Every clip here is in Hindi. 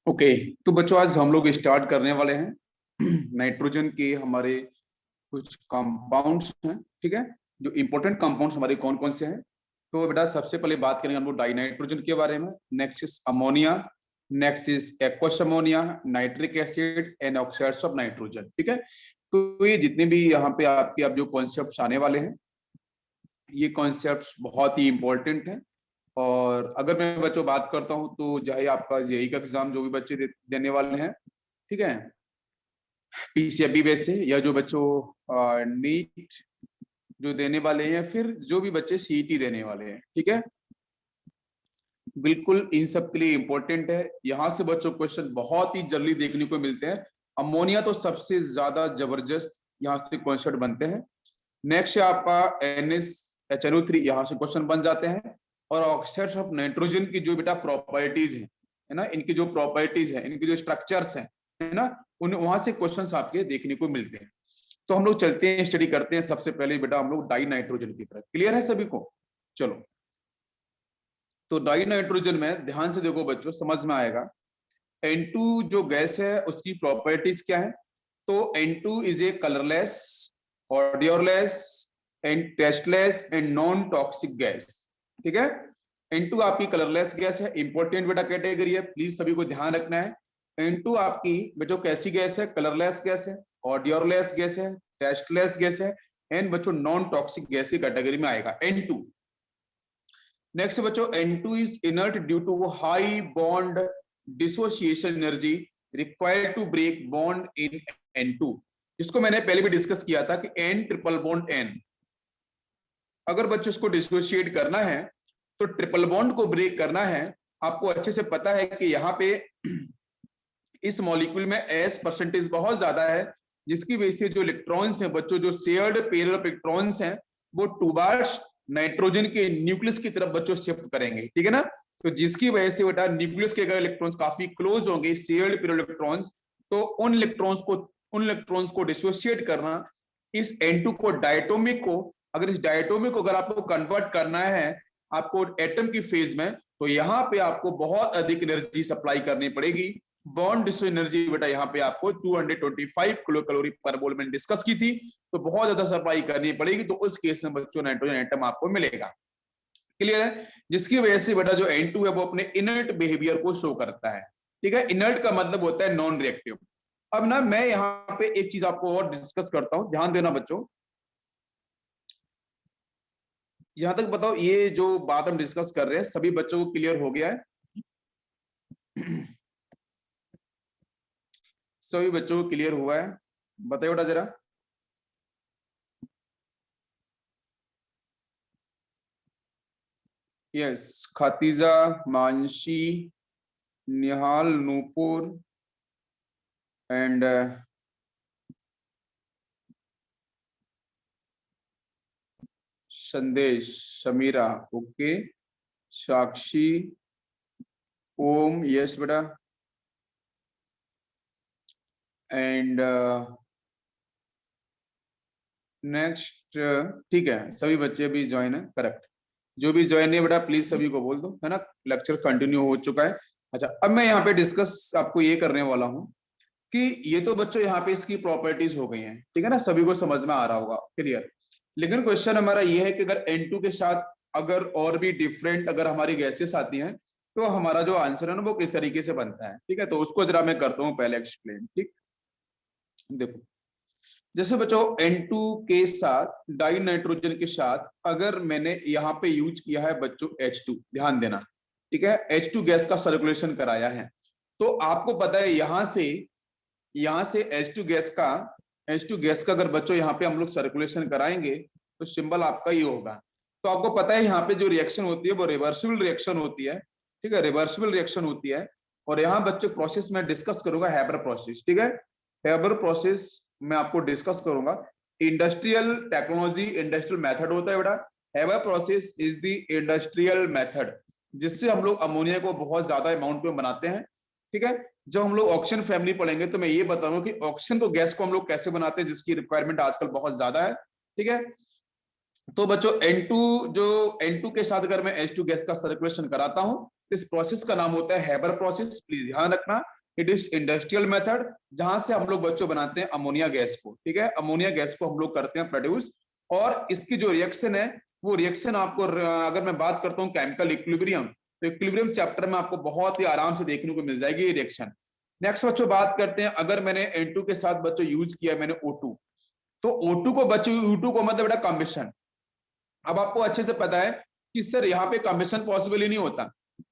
ओके। तो बच्चों आज हम लोग स्टार्ट करने वाले हैं नाइट्रोजन के हमारे कुछ कंपाउंड्स हैं, ठीक है। जो इंपॉर्टेंट कंपाउंड्स हमारे कौन कौन से हैं। तो बेटा सबसे पहले बात करेंगे हम लोग डाई नाइट्रोजन के बारे में। Next is ammonia, next is aqueous ammonia, nitric acid and oxides of nitrogen, ठीक है। तो ये जितने भी यहाँ पे आपके अब जो कॉन्सेप्ट्स आने वाले हैं, ये कॉन्सेप्ट्स बहुत ही इंपॉर्टेंट हैं। और अगर मैं बच्चों बात करता हूं तो चाहे आपका जेईई का एग्जाम जो भी बच्चे देने वाले हैं, ठीक है, पीसीएबी वैसे, या जो बच्चों नीट जो देने वाले हैं, फिर जो भी बच्चे सीईटी देने वाले हैं, ठीक है, बिल्कुल इन सब के लिए इंपॉर्टेंट है। यहाँ से बच्चों क्वेश्चन बहुत ही जल्दी देखने को मिलते हैं। अमोनिया तो सबसे ज्यादा जबरदस्त यहाँ से क्वेश्चन बनते हैं। नेक्स्ट है आपका NH3, यहाँ से क्वेश्चन बन जाते हैं। और ऑक्साइड्स ऑफ नाइट्रोजन की जो बेटा प्रॉपर्टीज है ना, इनकी जो प्रॉपर्टीज है, इनके जो स्ट्रक्चर्स हैं, है ना, उन वहां से क्वेश्चंस आपके देखने को मिलते हैं। तो हम लोग चलते हैं, स्टडी करते हैं। सबसे पहले बेटा हम लोग डाई नाइट्रोजन की तरफ। क्लियर है सभी को? चलो, तो डाई नाइट्रोजन में ध्यान से देखो बच्चों, समझ में आएगा। N2 जो गैस है उसकी प्रॉपर्टीज क्या है। तो N2 is a colourless, odourless and tasteless and non toxic gas, ठीक है। N2 आपकी कलरलेस गैस है, इंपॉर्टेंट बेटा कैटेगरी है, प्लीज सभी को ध्यान रखना है। N2 आपकी बच्चों कैसी गैस है? कलरलेस गैस है, ऑडियोलेस गैस है, टेस्टलेस गैस है एंड बच्चों नॉन टॉक्सिक गैस की कैटेगरी में आएगा N2। नेक्स्ट बच्चों, N2 is inert due to high bond dissociation energy required to break bond in N2, जिसको मैंने पहले भी डिस्कस किया था कि N ट्रिपल बॉन्ड N, अगर बच्चों इसको डिसोसिएट करना है तो ट्रिपल बॉन्ड को ब्रेक करना है। आपको अच्छे से पता है कि यहाँ पे इस मॉलिक्यूल में S परसेंटेज बहुत ज्यादा है, जिसकी वजह से जो इलेक्ट्रॉन्स हैं बच्चों, जो शेयर्ड पेयर ऑफ इलेक्ट्रॉन्स हैं, वो टू बार्स नाइट्रोजन के न्यूक्लियस की तरफ बच्चों शिफ्ट करेंगे, ठीक है ना। तो जिसकी वजह से बेटा न्यूक्लियस के अगर इलेक्ट्रॉन्स काफी क्लोज होंगे, शेयर्ड पेयर इलेक्ट्रॉन्स, तो उन इलेक्ट्रॉन्स को डिसोसिएट करना, इस N2 को डायटोमिक को, अगर इस डायटोमिक को अगर आपको कन्वर्ट करना है आपको एटम की फेज में, तो यहाँ पे आपको बहुत अधिक एनर्जी सप्लाई करनी पड़ेगी। बॉन्ड डिसो एनर्जी बेटा यहाँ पे आपको 225 किलो कैलोरी पर मोल में डिस्कस की थी, तो बहुत ज्यादा सप्लाई करनी पड़ेगी। तो उस केस में बच्चों नाइट्रोजन एटम आपको मिलेगा। क्लियर है? जिसकी वजह से बेटा जो N2 है वो अपने इनर्ट बिहेवियर को शो करता है, ठीक है। इनर्ट का मतलब होता है नॉन रिएक्टिव। अब ना मैं यहाँ पे एक चीज आपको और डिस्कस करता हूं, ध्यान देना बच्चों। यहां तक बताओ, ये जो बात हम डिस्कस कर रहे हैं सभी बच्चों को क्लियर हो गया है? सभी बच्चों को क्लियर हुआ है? बताइए बेटा जरा। Yes, Khatija, Mansi, Nihal, Nupur and Sandesh, Sameera, okay, Sakshi, Om, yes बेटा, एंड नेक्स्ट, ठीक है, सभी बच्चे भी ज्वाइन है, करेक्ट। जो भी ज्वाइन है बेटा प्लीज सभी को बोल दो, है ना। लेक्चर कंटिन्यू हो चुका है। अच्छा, अब मैं यहाँ पे डिस्कस आपको ये करने वाला हूँ कि ये तो बच्चों यहाँ पे इसकी प्रॉपर्टीज हो गई हैं, ठीक है ना, सभी को समझ में आ रहा होगा, क्लियर। लेकिन क्वेश्चन हमारा ये है कि अगर N2 के साथ अगर और भी डिफरेंट अगर हमारी गैसेस आती हैं, तो हमारा जो आंसर है ना वो किस तरीके से बनता है, ठीक है। तो उसको जरा मैं करता हूँ पहले एक्सप्लेन, ठीक। देखो, जैसे बच्चों N2 के साथ, डाई नाइट्रोजन के साथ अगर मैंने यहाँ पे यूज किया है बच्चों H2, ध्यान देना, ठीक है, H2 गैस का सर्कुलेशन कराया है, तो आपको पता है यहाँ से H2 गैस का अगर बच्चों यहाँ पे हम लोग सर्कुलेशन कराएंगे तो सिंबल आपका ये होगा। तो आपको पता है यहाँ पे जो रिएक्शन होती है वो रिवर्सिबल रिएक्शन होती है, ठीक है, रिवर्सिबल रिएक्शन होती है। और यहाँ बच्चों प्रोसेस में डिस्कस करूंगा हैबर प्रोसेस, ठीक है। हैबर प्रोसेस मैं आपको डिस्कस करूंगा। इंडस्ट्रियल टेक्नोलॉजी, इंडस्ट्रियल मेथड होता है बेटा। Haber process is the industrial method जिससे हम लोग अमोनिया को बहुत ज्यादा अमाउंट में बनाते हैं, ठीक है। जब हम लोग ऑक्सीजन फैमिली पढ़ेंगे तो मैं ये बताऊंगा कि ऑक्सीजन को गैस को हम लोग कैसे बनाते हैं, जिसकी रिक्वायरमेंट आजकल बहुत ज्यादा है, ठीक है। तो बच्चों N2 के साथ अगर मैं H2 गैस का सर्कुलेशन कराता हूं इस प्रोसेस का नाम होता है हेबर प्रोसेस, प्लीज ध्यान रखना। इट इज इंडस्ट्रियल मेथड जहां से हम लोग बच्चों बनाते हैं अमोनिया गैस को, ठीक है, अमोनिया गैस को हम लोग करते हैं प्रोड्यूस। और इसकी जो रिएक्शन है वो रिएक्शन आपको अगर मैं बात करता हूँ केमिकल इक्विलिब्रियम, तो इक्विलिब्रियम चैप्टर में आपको बहुत ही आराम से देखने को मिल जाएगी ये रिएक्शन। नेक्स्ट बच्चों बात करते हैं, अगर मैंने N2 के साथ बच्चों यूज किया मैंने O2, तो O2 को बच्चों U2 को मतलब बेटा कम्बिशन। अब आपको अच्छे से पता है कि सर यहाँ पे कम्बिशन पॉसिबल ही नहीं होता,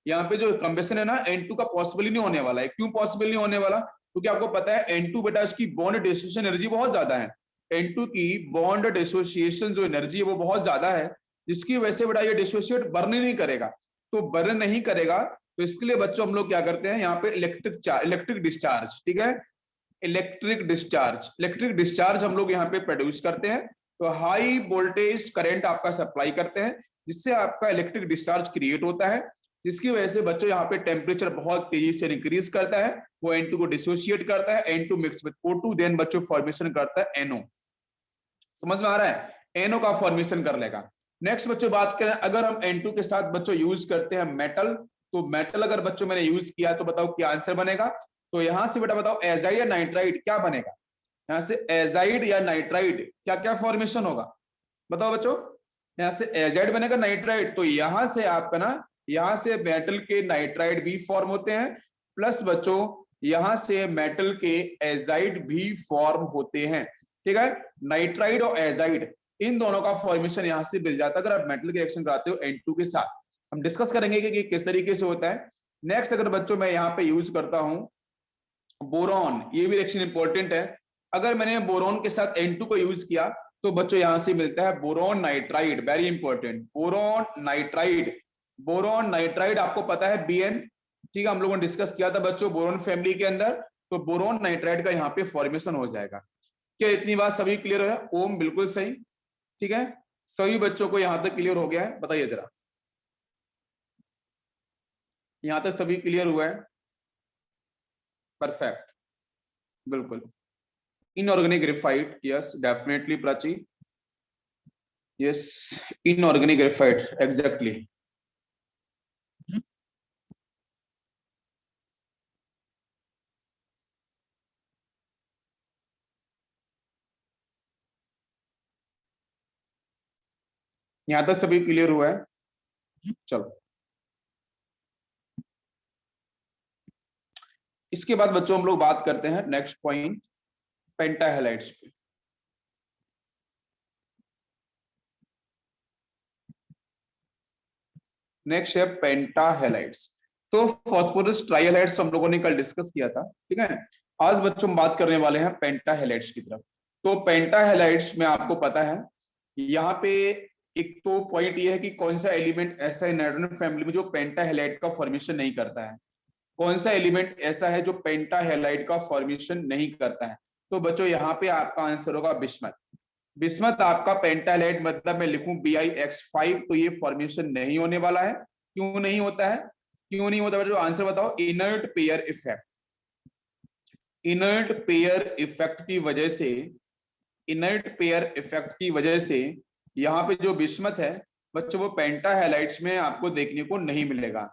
यहाँ पे जो कम्बिशन है ना N2 का पॉसिबल ही नहीं होने वाला है। क्यों पॉसिबल नहीं होने वाला? क्योंकि आपको पता है N2 बेटा उसकी बॉन्ड डिसोसिएशन एनर्जी बहुत ज्यादा है, N2 की बॉन्ड डिसोसिएशन जो एनर्जी है वो बहुत ज्यादा है, जिसकी वजह से बेटा ये डिसोसिएट बर्न नहीं करेगा। तो बर्न नहीं करेगा तो इसके लिए बच्चों हम लोग क्या करते हैं यहाँ पे इलेक्ट्रिक डिस्चार्ज, ठीक है, इलेक्ट्रिक डिस्चार्ज हम लोग यहाँ पे प्रोड्यूस करते हैं। तो हाई वोल्टेज करंट आपका सप्लाई करते हैं जिससे आपका इलेक्ट्रिक डिस्चार्ज क्रिएट होता है, जिसकी वजह से बच्चों यहाँ पे टेम्परेचर बहुत तेजी से इंक्रीज करता है, वो N2 को डिसोशिएट करता है, N2 mix with O2 then बच्चों फॉर्मेशन करता है NO। समझ में आ रहा है? NO का फॉर्मेशन कर लेगा। नेक्स्ट बच्चों बात करें, अगर हम N2 के साथ बच्चों यूज करते हैं मेटल, तो मेटल अगर बच्चों मैंने यूज किया तो बताओ क्या आंसर बनेगा? तो यहां से बेटा बताओ एजाइड या नाइट्राइड क्या बनेगा? यहाँ से एजाइड या नाइट्राइड क्या क्या फॉर्मेशन होगा बताओ बच्चों? यहाँ से एजाइड बनेगा नाइट्राइड, तो यहां से आपका ना यहां से मेटल के नाइट्राइड भी फॉर्म होते हैं, प्लस बच्चों यहां से मेटल के एजाइड भी फॉर्म होते हैं, ठीक है। नाइट्राइड और एजाइड इन दोनों का फॉर्मेशन यहां से मिल जाता है अगर आप मेटल के रिएक्शन कराते हो N2 के साथ। हम डिस्कस करेंगे कि किस तरीके से होता है। नेक्स्ट अगर बच्चों मैं यहाँ पे यूज करता हूं बोरॉन, ये भी रिएक्शन इंपॉर्टेंट है। अगर मैंने बोरॉन के साथ N2 को यूज किया तो बच्चों यहां से मिलता है boron nitride, very important, boron nitride. Boron nitride आपको पता है Bn, ठीक है, हम लोगों ने डिस्कस किया था बच्चों बोरॉन फैमिली के अंदर, तो बोरॉन नाइट्राइड का यहाँ पे फॉर्मेशन हो जाएगा। क्या इतनी बात सभी क्लियर है? ओम बिल्कुल सही, ठीक है, सभी बच्चों को यहां तक क्लियर हो गया है? बताइए जरा, यहां तक सभी क्लियर हुआ है? परफेक्ट, बिल्कुल। Inorganic graphite, yes definitely Prachi, yes inorganic graphite exactly. यहां तक सभी क्लियर हुआ है? चलो इसके बाद बच्चों हम लोग बात करते हैं नेक्स्ट पॉइंट पेंटाहेलाइड्स पे। नेक्स्ट है पेंटाहेलाइड्स। तो फॉस्फोरस ट्राइहेलाइड्स हम लोगों ने कल डिस्कस किया था, ठीक है। आज बच्चों हम बात करने वाले हैं पेंटाहेलाइड्स की तरफ। तो पेंटाहेलाइड्स में आपको पता है यहाँ पे एक तो पॉइंट ये है कि कौन सा एलिमेंट ऐसा है नाइट्रोजन फैमिली में जो पेंटाहेलाइड का फॉर्मेशन नहीं करता है, कौन सा एलिमेंट ऐसा है जो पेंटाहेलाइड का फॉर्मेशन नहीं करता है? तो बच्चों यहाँ पे आपका आंसर होगा बिस्मथ। बिस्मथ आपका पेंटाहेलाइड मतलब मैं लिखूं BiX5, तो ये फॉर्मेशन नहीं होने वाला है। क्यों नहीं होता है? क्यों नहीं होता बच्चों? आंसर बताओ। Inert pair effect, inert pair effect की वजह से, इनर्ट पेयर इफेक्ट की वजह से यहाँ पे जो बिस्मथ है बच्चों वो पेंटाहेलाइड्स में आपको देखने को नहीं मिलेगा।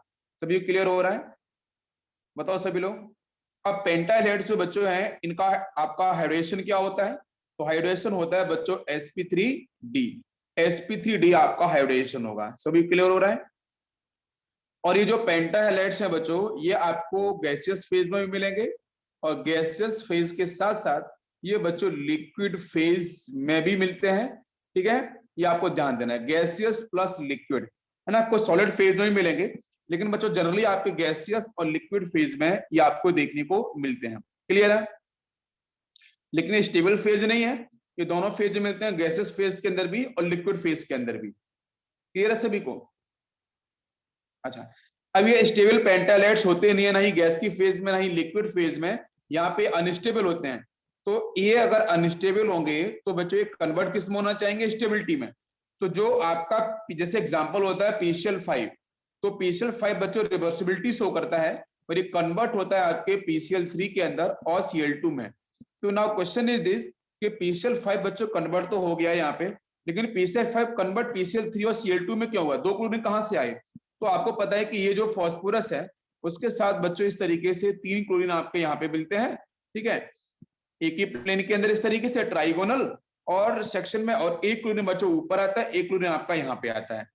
सभी क्लियर हो रहा है? बताओ सभी लोग। अब पेंटाहेलाइड्स जो बच्चों हैं इनका आपका हाइड्रेशन क्या होता है? तो हाइड्रेशन होता है बच्चों sp3d, sp3d आपका हाइड्रेशन होगा। सभी क्लियर हो रहा है? और ये जो पेंटाहेलाइड्स हैं बच्चों ये आपको गैसियस फेज में भी मिलेंगे, और गैसियस फेज के साथ साथ ये बच्चों लिक्विड फेज में भी मिलते हैं, ठीक है। ये आपको ध्यान देना है, गैसियस प्लस लिक्विड, है ना। आपको सॉलिड फेज में भी मिलेंगे, लेकिन बच्चों जनरली आपके गैसियस और लिक्विड फेज में ये आपको देखने को मिलते हैं। क्लियर है? लेकिन ये स्टेबल फेज नहीं है, ये दोनों फेज में मिलते हैं, गैसियस फेज के अंदर भी और लिक्विड फेज के अंदर भी। क्लियर है सभी को? अच्छा, अब ये स्टेबल पेंटाहेलाइड्स होते नहीं है, ना ही गैस की फेज में ना ही लिक्विड फेज में, यहाँ पे अनस्टेबल होते हैं। तो ये अगर अनस्टेबल होंगे तो बच्चों ये कन्वर्ट किस में होना चाहेंगे? स्टेबिलिटी में। तो जो आपका जैसे एग्जांपल होता है PCl5, तो PCl5 बच्चों रिवर्सिबिलिटी शो करता है और ये कन्वर्ट होता है आपके PCl3 के अंदर और Cl2 में। तो नाउ क्वेश्चन इज दिस कि PCl5 बच्चों कन्वर्ट तो हो गया यहाँ पे, लेकिन PCl5 कन्वर्ट PCl3 और Cl2 में क्यों हुआ? दो क्लोरीन कहां से आए? तो आपको पता है कि ये जो फास्फोरस है उसके साथ बच्चों इस तरीके से 3 क्लोरीन आपके यहाँ पे मिलते हैं, ठीक है, एक ही प्लेन के अंदर इस तरीके से ट्राइगोनल और सेक्शन में, और एक क्लोरीन बच्चों ऊपर आता है, एक क्लोरीन आपका यहाँ पे आता है।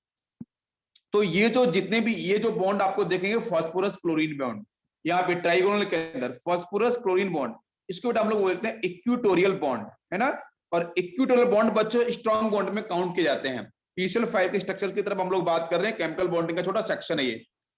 तो ये जो जितने भी ये जो बॉन्ड आपको देखेंगे फास्फोरस क्लोरीन बॉन्ड, यहाँ पे ट्राइगोनल के अंदर फास्फोरस क्लोरीन बॉन्ड, इसको हम लोग बोलते हैं इक्विटोरियल बॉन्ड, है ना। और इक्विटोरियल बॉन्ड बच्चों स्ट्रॉन्ग बॉन्ड में काउंट किए जाते हैं। PCl5 के स्ट्रक्चर की तरफ हम लोग बात कर रहे हैं, केमिकल बॉन्डिंग का छोटा सेक्शन है ये।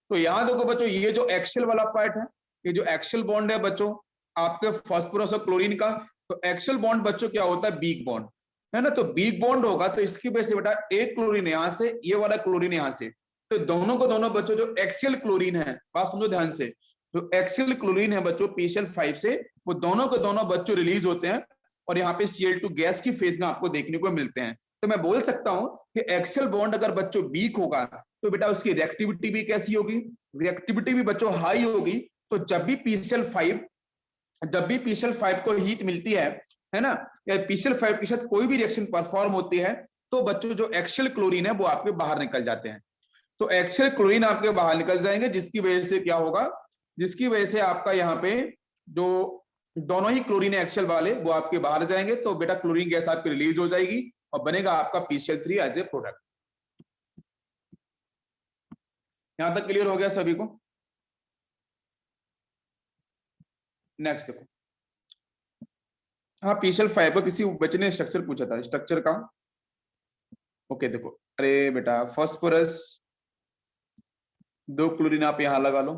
तो यहाँ देखो बच्चों, ये जो एक्सियल वाला पार्ट है, ये जो एक्सियल बॉन्ड है बच्चों आपके फास्फोरस और क्लोरीन का, तो एक्सियल बॉन्ड बच्चों क्या होता है, वीक बॉन्ड, है ना। तो वीक बॉन्ड होगा तो इसकी वजह से बेटा एक क्लोरीन यहाँ से, ये वाला क्लोरीन यहाँ से, तो दोनों को दोनों बच्चों जो एक्सियल क्लोरीन है, बात समझो ध्यान से, जो एक्सियल क्लोरीन है बच्चों PCl5 से, वो दोनों के दोनों बच्चों रिलीज होते हैं और यहाँ पे Cl2 गैस की फेज में आपको देखने को मिलते हैं। तो मैं बोल सकता हूं कि एक्सियल बॉन्ड अगर बच्चों वीक होगा तो बेटा उसकी रिएक्टिविटी भी कैसी होगी, रिएक्टिविटी भी बच्चों हाई होगी। तो जब भी PCl5 को हीट मिलती है ना, या PCl5 के साथ कोई भी रिएक्शन परफॉर्म होती है, तो बच्चों जो एक्सियल क्लोरीन है वो आपके बाहर निकल जाते हैं। तो एक्सियल क्लोरीन आपके बाहर निकल जाएंगे, जिसकी वजह से क्या होगा, जिसकी वजह से आपका यहाँ पे जो दोनों ही क्लोरीन है एक्सियल वाले वो आपके बाहर जाएंगे, तो बेटा क्लोरीन गैस आपकी रिलीज हो जाएगी और बनेगा आपका PCl3 एज ए प्रोडक्ट। यहां तक क्लियर हो गया सभी को? नेक्स्ट देखो, हाँ PCl5 पर किसी बच्चे ने स्ट्रक्चर पूछा था, स्ट्रक्चर का। ओके देखो, अरे बेटा फास्फोरस 2 क्लोरीन आप यहां लगा लो,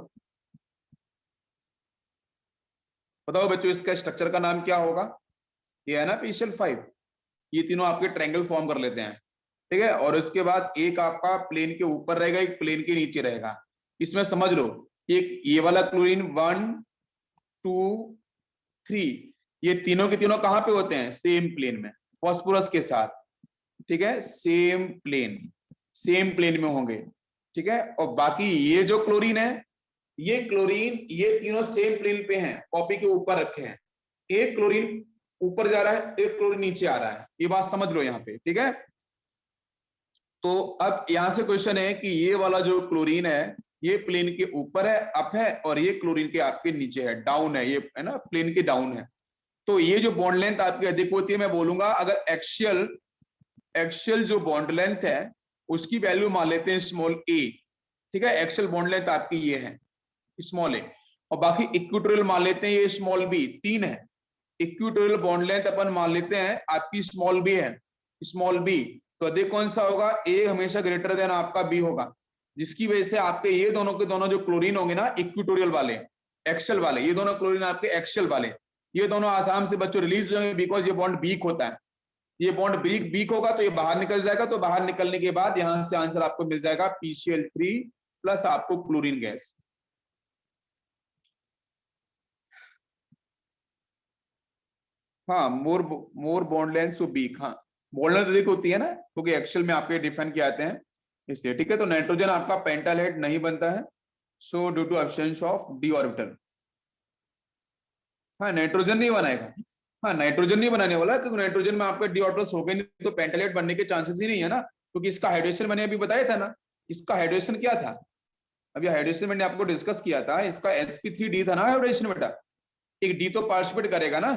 बताओ बच्चों इसका स्ट्रक्चर का नाम क्या होगा, ये है ना PCl5, ये तीनों आपके ट्रायंगल फॉर्म कर लेते हैं, ठीक है। और उसके बाद एक आपका प्लेन के ऊपर रहेगा, एक प्लेन के नीचे रहेगा। इसमें समझ लो, एक ये वाला क्लोरीन 1 2 3, ये तीनों के तीनों कहां पे होते हैं, सेम प्लेन में फास्फोरस के साथ, ठीक है, सेम प्लेन में होंगे, ठीक है। और बाकी ये जो क्लोरीन है, ये क्लोरीन, ये तीनों सेम प्लेन पे हैं, कॉपी के ऊपर रखे हैं, एक क्लोरीन ऊपर जा रहा है, एक क्लोरीन नीचे आ रहा है, ये बात समझ लो यहाँ पे, ठीक है। तो अब यहां से क्वेश्चन है कि ये वाला जो क्लोरीन है ये प्लेन के ऊपर है, अप है, और ये क्लोरीन के आपके नीचे है, डाउन है, ये है ना प्लेन के डाउन है। तो ये जो बॉन्ड लेंथ आपकी अधिक होती है, मैं बोलूंगा अगर एक्शियल जो बॉन्ड लेंथ है उसकी वैल्यू मान लेते हैं स्मॉल a, ठीक है, एक्शियल बॉन्ड लेंथ आपकी ये है स्मॉल a, और बाकी इक्विटोरियल मान लेते हैं ये स्मॉल b, 3 है। इक्विटोरियल बॉन्ड लेंथ अपन मान लेते हैं आपकी स्मॉल b है, स्मॉल b, तो अधिक कौन सा होगा, a हमेशा ग्रेटर देन आपका b होगा, जिसकी वजह से आपके ये दोनों के दोनों जो क्लोरीन होंगे ना इक्विटोरियल वाले, एक्शियल वाले, ये दोनों क्लोरीन आपके एक्शियल वाले, ये दोनों आसाम से बच्चों रिलीज हो जाएंगे, बिकॉज ये बॉन्ड वीक होता है, ये बॉन्ड वीक होगा तो ये बाहर निकल जाएगा। तो बाहर निकलने के बाद यहां से आंसर आपको मिल जाएगा PCl3 प्लस आपको क्लोरीन गैस। हाँ, मोर बॉन्ड लेंथ सो वीक, हाँ बॉन्ड लेंथ अधिक होती है ना, क्योंकि एक्शियल में आपके डिफाइन किए आते हैं इसलिए, ठीक है। तो नाइट्रोजन आपका पेंटालेट नहीं बनता है, so due to absence of d orbital. हाँ नाइट्रोजन नहीं बनाएगा, हाँ नाइट्रोजन नहीं बनाने वाला, क्योंकि नाइट्रोजन में आपका d ऑर्बिटल्स हो गए नहीं तो पेंटालेट बनने के चांसेस ही नहीं है ना, क्योंकि इसका हाइड्रेशन मैंने अभी बताया था ना, इसका हाइड्रेशन क्या था, अभी हाइड्रेशन मैंने आपको डिस्कस किया था, इसका sp3d था ना हाइड्रेशन बेटा, एक d तो पार्टिसिपेट करेगा ना,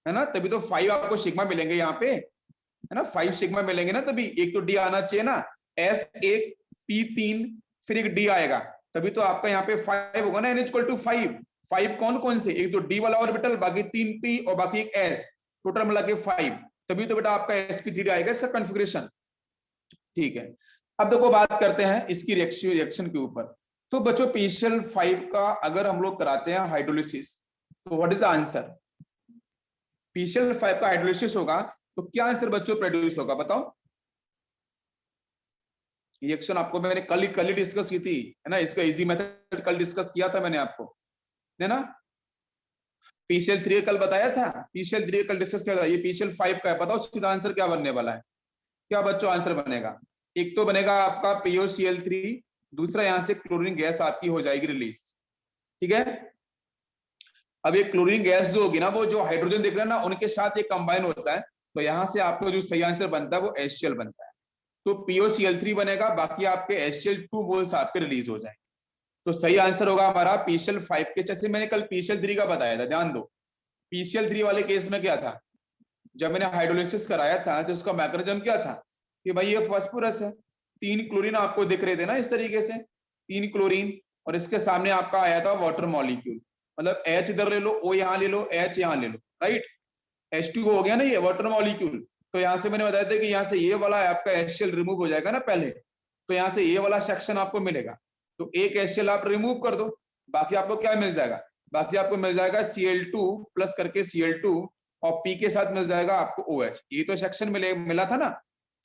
है ना, तभी तो 5 आपको सिग्मा मिलेंगे यहाँ पे, है ना, 5 सिग्मा मिलेंगे ना, तभी एक तो डी आना चाहिए ना, S एक P3 फिर एक डी आएगा, तभी तो आपका यहाँ पे 5 होगा ना, n=5, 5 कौन कौन से, एक तो डी वाला ऑर्बिटल, बाकी 3 P और बाकी एक S, टोटल मिला के 5, तभी तो बेटा आपका sp3 आएगा इसका कॉन्फ़िगरेशन, ठीक है। अब देखो बात करते हैं इसकी रिएक्शन के ऊपर। तो बच्चों PCl5 का अगर हम लोग कराते हैं हाइड्रोलिसिस, तो what is the answer, PCl5 का हाइड्रोलिसिस होगा तो क्या आंसर बच्चों प्रोड्यूस होगा, बताओ। रिएक्शन आपको मैंने कल ही डिस्कस की थी, है ना, इसका इजी मेथड कल डिस्कस किया था मैंने आपको, है ना। PCl3 कल बताया था, PCl3 कल डिस्कस किया था, ये PCl5 का है, बताओ सीधा आंसर क्या बनने वाला है, क्या बच्चों आंसर बनेगा, एक तो बनेगा आपका POCl3, दूसरा यहां से क्लोरीन गैस आपकी हो जाएगी रिलीज, ठीक है। अब ये क्लोरीन गैस जो होगी ना, वो जो हाइड्रोजन दिख रहा है ना उनके साथ ये कंबाइन होता है, तो यहां से आपको जो सही आंसर बनता है वो HCl बनता है। तो POCl3 बनेगा, बाकी आपके HCl2 मोल्स आपके रिलीज हो जाएंगे। तो सही आंसर होगा हमारा PCl5 के, जैसे मैंने कल PCl3 का बताया था, ध्यान दो। PCl3 वाले केस में क्या था, जब मैंने हाइड्रोलिसिस कराया था तो उसका मैकेनिज्म क्या था कि भाई ये फास्फोरस है, 3 क्लोरीन आपको दिख रहे थे ना इस तरीके से, 3 क्लोरीन, और इसके सामने आपका आया था वाटर मॉलिक्यूल, मतलब H इधर ले लो, O यहाँ ले लो, H यहाँ ले लो, राइट। H2O हो गया ना ये वाटर मॉलिक्यूल। तो यहाँ से मैंने बताया था कि यहाँ से ये वाला आपका HCl रिमूव हो जाएगा ना पहले, तो यहाँ से ये वाला सेक्शन आपको मिलेगा, तो एक HCl आप रिमूव कर दो, बाकी आपको क्या मिल जाएगा, बाकी आपको मिल जाएगा Cl2 प्लस करके Cl2, और P के साथ मिल जाएगा आपको OH। ये तो सेक्शन मिला था ना,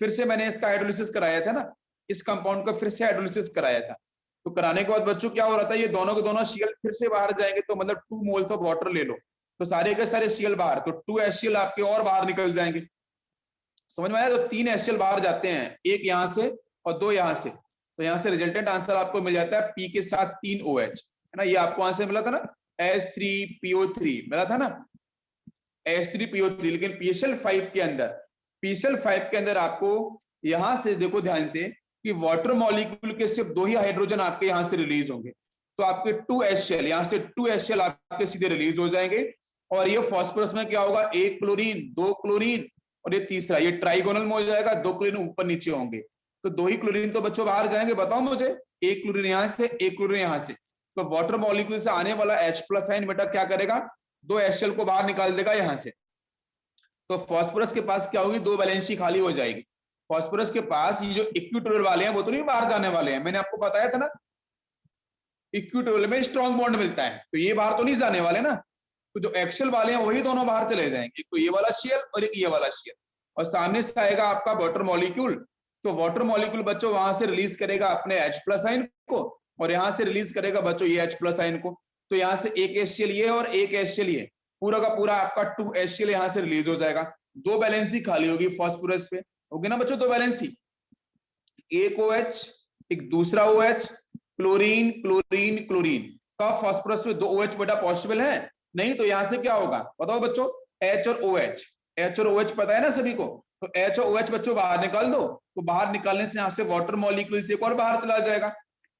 फिर से मैंने इसका हाइड्रोलिसिस कराया था ना, इस कंपाउंड का फिर से हाइड्रोलिसिस कराया था। तो कराने के बाद बच्चों क्या हो रहा था, ये दोनों के दोनों Cl फिर से बाहर जाएंगे, तो मतलब 2 मोल्स ऑफ वाटर ले लो, तो सारे के सारे Cl बाहर, तो 2 HCl आपके और बाहर निकल जाएंगे। समझ में आया? तो 3 HCl बाहर जाते हैं, एक यहां से और 2 यहां से, तो यहां से रिजल्टेंट आंसर आपको मिल जाता है P के साथ 3 OH, है ना। ये आपको आंसर मिला था ना, H3PO3 मिला था ना, H3PO3। लेकिन PCl5 के अंदर, PCl5 के अंदर आपको यहां से देखो ध्यान से कि वाटर मॉलिक्यूल के सिर्फ 2 ही हाइड्रोजन आपके यहां से रिलीज होंगे, तो आपके 2 HCl, यहां से 2 HCl आपके सीधे रिलीज हो जाएंगे, और ये फास्फोरस में क्या होगा, 1 क्लोरीन, 2 क्लोरीन, और ये तीसरा, ये ट्राइगोनल में हो जाएगा, 2 क्लोरीन ऊपर नीचे होंगे, तो 2 ही क्लोरीन तो बच्चों बाहर जाएंगे। बताओ मुझे, 1 क्लोरीन यहां से, 1 क्लोरीन यहां से, तो वाटर मॉलिक्यूल से आने वाला H+ आयन बेटा क्या करेगा, 2 HCl को बाहर निकाल देगा यहां से, तो फास्फोरस के पास क्या होगी, 2 वैलेंसी खाली हो जाएगी। फास्फोरस के पास ये जो इक्विटोरियल वाले हैं वो तो नहीं बाहर जाने वाले हैं, मैंने आपको बताया था ना, इक्विटोरियल में स्ट्रॉन्ग बॉन्ड मिलता है, तो ये बाहर तो नहीं जाने वाले ना, तो जो एक्सियल वाले हैं वही दोनों बाहर चले जाएंगे, तो ये वाला शेयर और एक ये वाला शेयर, और सामने से आएगा आपका वाटर मॉलिक्यूल, तो वाटर मॉलिक्यूल बच्चों वहां से रिलीज करेगा अपने H+ आयन को, और यहां से रिलीज करेगा बच्चों ये H+ आयन को, तो यहां से एक HCl ये और एक HCl ये, पूरा का पूरा आपका 2 HCl यहां से रिलीज हो जाएगा, 2 वैलेंसी खाली होगी फास्फोरस पे, होगी ना बच्चों 2 वैलेंसी, एक OH एक दूसरा OH, क्लोरीन क्लोरीन क्लोरीन का फास्फोरस में 2 OH बेटा पॉसिबल है नहीं, तो यहां से क्या होगा बताओ बच्चों, H और OH, H और OH पता है ना सभी को, तो H और OH बच्चों बाहर निकाल दो, तो बाहर निकालने से यहां से वाटर मॉलिक्यूल से एक और बाहर चला जाएगा,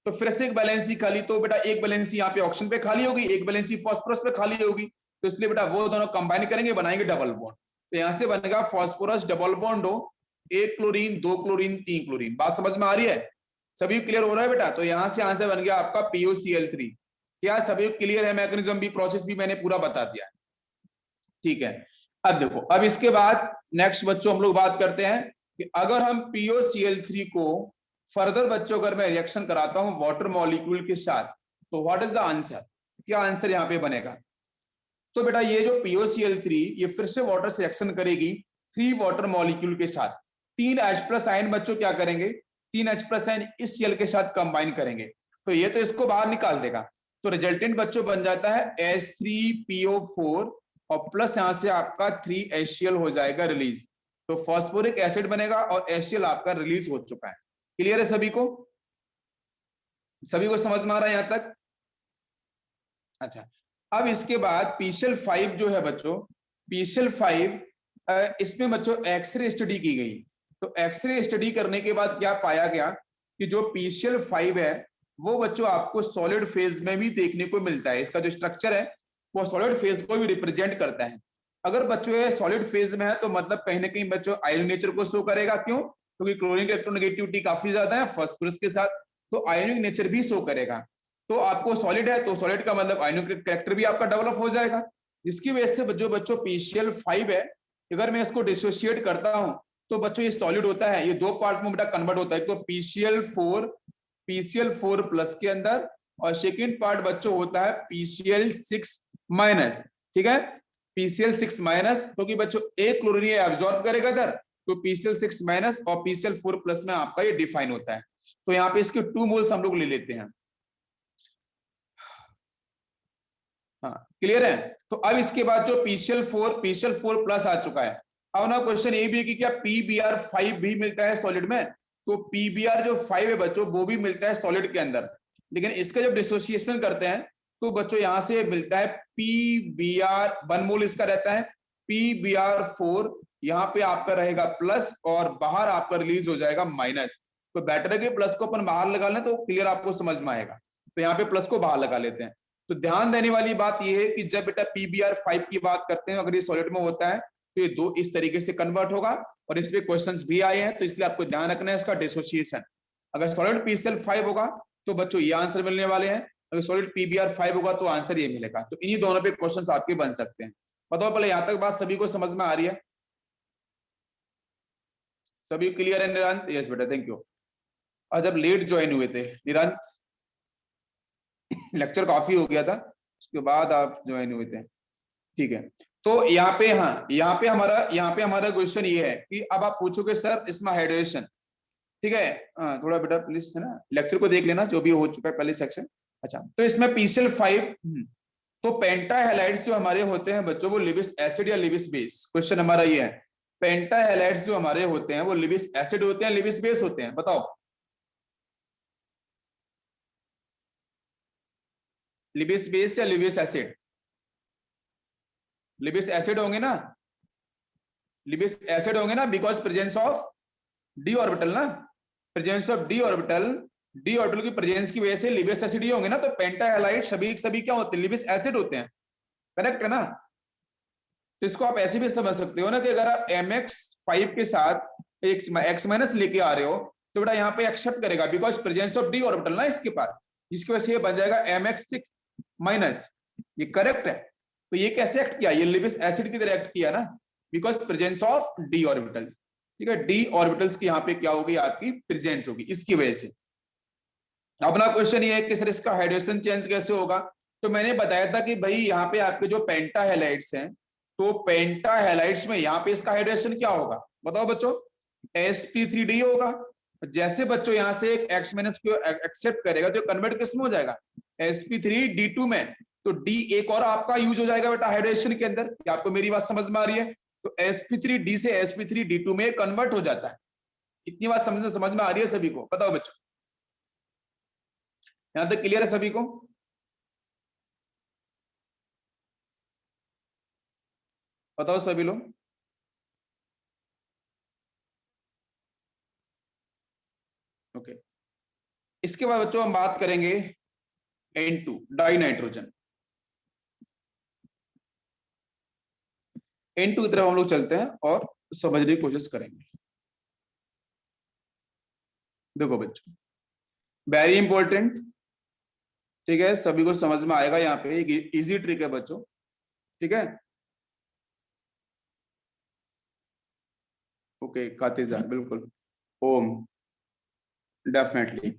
तो फिर से एक बैलेंसी खाली, तो बेटा एक बैलेंसी यहाँ पे ऑप्शन पे खाली होगी, एक बैलेंसी फास्फोरस पे खाली होगी, तो इसलिए बेटा वो दोनों कंबाइन करेंगे, बनाएंगे डबल बॉन्ड, तो यहां से बनेगा फास्फोरस डबल बॉन्ड हो, 1 क्लोरीन 2 क्लोरीन 3 क्लोरीन। बात समझ में आ रही है, सभी क्लियर हो रहा है बेटा? तो यहां से आंसर बन गया आपका POCl3। क्या सभी क्लियर है? मैकेनिज्म भी, प्रोसेस भी मैंने पूरा बता दिया है, ठीक है। अब देखो, अब इसके बाद नेक्स्ट बच्चों हम लोग बात करते हैं कि अगर हम POCl3 को फर्दर बच्चों अगर मैं रिएक्शन कराता हूं वाटर मॉलिक्यूल के साथ, तो व्हाट इज द आंसर, क्या आंसर यहाँ पे बनेगा? तो बेटा ये जो POCl3 ये फिर से वाटर से रिएक्शन करेगी 3 वाटर मॉलिक्यूल के साथ, 3 H+ आयन बच्चों क्या करेंगे, 3 H+ आयन इस Cl के साथ कंबाइन करेंगे, तो ये तो इसको बाहर निकाल देगा, तो रिजल्टेंट बच्चों बन जाता है H3PO4 और प्लस यहां से आपका 3 HCl हो जाएगा रिलीज, तो फॉस्फोरिक एसिड बनेगा और HCl आपका रिलीज हो चुका है। क्लियर है सभी को? सभी को समझ में आ रहा है यहां तक? अच्छा, अब इसके बाद PCl5 जो है बच्चों, PCl5 इसमें बच्चों एक्सरे स्टडी की गई, तो एक्सरे स्टडी करने के बाद क्या पाया गया कि जो PCl5 है वो बच्चों आपको सॉलिड फेज में भी देखने को मिलता है, इसका जो स्ट्रक्चर है वो सॉलिड फेज को भी रिप्रेजेंट करता है। अगर बच्चों ये सॉलिड फेज में है तो मतलब कहीं ना कहीं बच्चों आयनिक नेचर को शो करेगा, क्यों? क्योंकि क्लोरीन की इलेक्ट्रोनेगेटिविटी काफी ज्यादा है फास्फोरस के साथ, तो आयनिक नेचर भी शो करेगा, तो आपको सॉलिड है तो सॉलिड का मतलब आयनिक कैरेक्टर भी आपका डेवलप हो जाएगा, जिसकी वजह से जो बच्चों PCl5 है अगर मैं इसको डिसोशिएट करता हूं तो बच्चों ये सॉलिड होता है, ये 2 पार्ट में बेटा कन्वर्ट होता है, तो PCl4 प्लस के अंदर, और सेकेंड पार्ट बच्चों होता है PCl6 माइनस, ठीक है, PCl6 माइनस, क्योंकि बच्चों एक क्लोरीन ये एब्जॉर्ब करेगा इधर, तो PCl6 माइनस और PCl4 प्लस में आपका ये डिफाइन होता है, तो यहाँ पे इसके 2 मोल्स हम लोग ले लेते हैं। हाँ क्लियर है? तो अब इसके बाद जो PCl4 प्लस आ चुका है, अब ना क्वेश्चन ये भी है कि क्या PBr5 भी मिलता है सॉलिड में, तो PBr जो 5 है बच्चों वो भी मिलता है सॉलिड के अंदर, लेकिन इसका जब डिसोसिएशन करते हैं तो बच्चों यहां से मिलता है PBr 1 मोल इसका रहता है PBr4, यहाँ पे आपका रहेगा प्लस और बाहर आपका रिलीज हो जाएगा माइनस। तो बेटर है कि प्लस को अपन बाहर लगा लें तो क्लियर आपको समझ में आएगा। तो यहाँ पे प्लस को बाहर लगा लेते हैं। तो ध्यान देने वाली बात यह है कि जब बेटा PBr 5 की बात करते हैं, अगर ये सॉलिड में होता है तो ये 2 इस तरीके से कन्वर्ट होगा, और इसमें क्वेश्चंस भी आए हैं, तो इसलिए आपको ध्यान रखना है इसका डिसोसिएशन। अगर सॉलिड PCl5 होगा तो बच्चों ये आंसर मिलने वाले हैं, अगर सॉलिड PBr5 होगा तो आंसर ये मिलेगा। तो इन्हीं दोनों पे क्वेश्चंस आपके बन सकते हैं। बताओ पहले यहां तक बात सभी को समझ में आ रही है? सभी क्लियर है निरंत? यस बेटा, थैंक यू। और जब लेट ज्वाइन हुए थे निरंत, लेक्चर काफी हो गया था, उसके बाद आप ज्वाइन हुए थे, ठीक है। तो यहाँ पे, हाँ यहाँ पे हमारा क्वेश्चन ये है कि अब आप पूछोगे सर इसमें हाइड्रेशन, ठीक है। हाँ थोड़ा बेटा प्लीज है ना, लेक्चर को देख लेना जो भी हो चुका है पहले सेक्शन। अच्छा, तो इसमें PCl5, तो पेंटाहेलाइड्स जो हमारे होते हैं बच्चों वो लिविस एसिड या लिविस बेस, क्वेश्चन हमारा ये है। पेंटाहेलाइड्स जो हमारे होते हैं वो लिविस एसिड होते हैं, लिविस बेस होते हैं? बताओ, लिविस बेस या लिविस एसिड? लिविस एसिड होंगे ना, लिविस एसिड होंगे ना, because presence of D orbital ना, presence of D orbital, D orbital की प्रेजेंस की वजह से लिविस एसिड ही होंगे ना। तो पेंटाहेलाइड सभी क्या होते हैं? लिविस एसिड होते हैं, करेक्ट है ना। तो इसको आप ऐसे भी समझ सकते हो ना कि अगर आप MX5 के साथ एक X माइनस लेके आ रहे हो तो बेटा यहाँ पे एक्सेप्ट करेगा, because presence of D orbital ना इसके पास, इसकी वजह से ये बन जाएगा MX6 माइनस। ये करेक्ट है। तो ये कैसे एक्ट किया? ये लिविस एसिड की तरह एक्ट किया ना, because presence of D orbitals, ठीक है। डी ऑर्बिटल्स की यहाँ पे क्या होगी? आपकी प्रेजेंट होगी, इसकी वजह से। अपना क्वेश्चन ये है कि सर इसका हाइड्रेशन चेंज कैसे होगा? तो मैंने बताया था कि भाई यहाँ पे आपके जो पेंटाहेलाइड्स हैं, तो पेंटाहेलाइड्स में यहाँ पे इसका हाइड्रेशन क्या होगा? बताओ बच्चों, sp3d होगा। जैसे बच्चों यहाँ से एक X माइनस को एक्सेप्ट करेगा तो कन्वर्ट किस में हो जाएगा? sp3d2 में। तो d एक और आपका यूज हो जाएगा बेटा हाइड्रेशन के अंदर। क्या आपको मेरी बात समझ में आ रही है? तो sp3d से sp3d2 में कन्वर्ट हो जाता है। इतनी बात समझ में आ रही है सभी को? बताओ बच्चों, यहां तक क्लियर है सभी को? बताओ सभी लोग। ओके, इसके बाद बच्चों हम बात करेंगे N2 डाई नाइट्रोजन। N2 की तरफ हम लोग चलते हैं और समझने की कोशिश करेंगे। देखो बच्चों, वेरी इंपॉर्टेंट, ठीक है, सभी को समझ में आएगा। यहाँ पे एक इजी ट्रिक है बच्चों, ठीक है। ओके कातिजा, बिल्कुल, ओम, डेफिनेटली।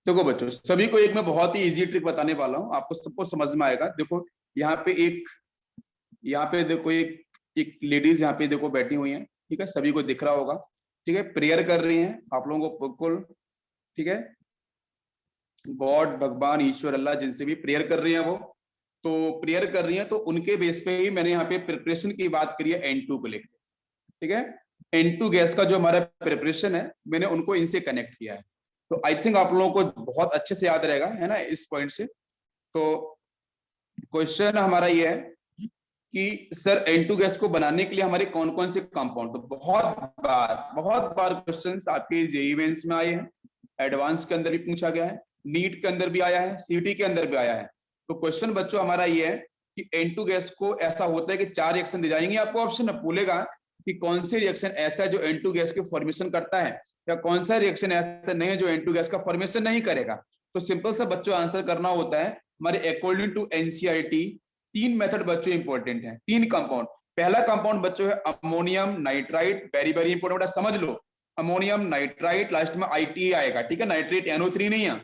देखो बच्चों, सभी को एक मैं बहुत ही इजी ट्रिक बताने वाला हूँ, आपको सबको समझ में आएगा। देखो यहाँ पे यहाँ पे देखो एक लेडीज यहाँ पे देखो बैठी हुई है, ठीक है, सभी को दिख रहा होगा, ठीक है, प्रेयर कर रही हैं आप लोगों को बिल्कुल, ठीक है। गॉड, भगवान, ईश्वर, अल्लाह, जिनसे भी प्रेयर कर रही हैं वो, तो प्रेयर कर रही हैं, तो उनके बेस पे ही मैंने यहाँ पे प्रिपरेशन की बात करी है N2 को लेकर, ठीक है। N2 गैस का जो हमारा प्रिपरेशन है, मैंने उनको इनसे कनेक्ट किया है। तो आई थिंक आप लोगों को बहुत अच्छे से याद रहेगा, है ना, इस पॉइंट से। तो क्वेश्चन हमारा ये है कि सर N2 गैस को बनाने के लिए हमारे कौन कौन से कंपाउंड, तो बहुत बार क्वेश्चंस आपके जेईई मेंस में आए हैं, एडवांस के अंदर भी पूछा गया है, नीट के अंदर भी आया है, सीटी के अंदर भी आया है। तो क्वेश्चन बच्चों हमारा ये है कि N2 गैस को ऐसा होता है कि 4 रिएक्शन दे जाएंगे आपको, ऑप्शन बोलेगा कि कौन से रिएक्शन ऐसा है जो N2 गैस के फॉर्मेशन करता है, या कौन सा रिएक्शन ऐसा नहीं है जो N2 गैस का फॉर्मेशन नहीं करेगा। तो सिंपल सा बच्चों आंसर करना होता है हमारे अकॉर्डिंग टू एनसीईआरटी। 3 मेथड बच्चों इंपॉर्टेंट है, 3 कंपाउंड। पहला कंपाउंड बच्चों है ammonium nitrite, very very important, समझ लो, अमोनियम नाइट्राइट, लास्ट में IT आएगा, ठीक है, नाइट्रेट NO3 नहीं है।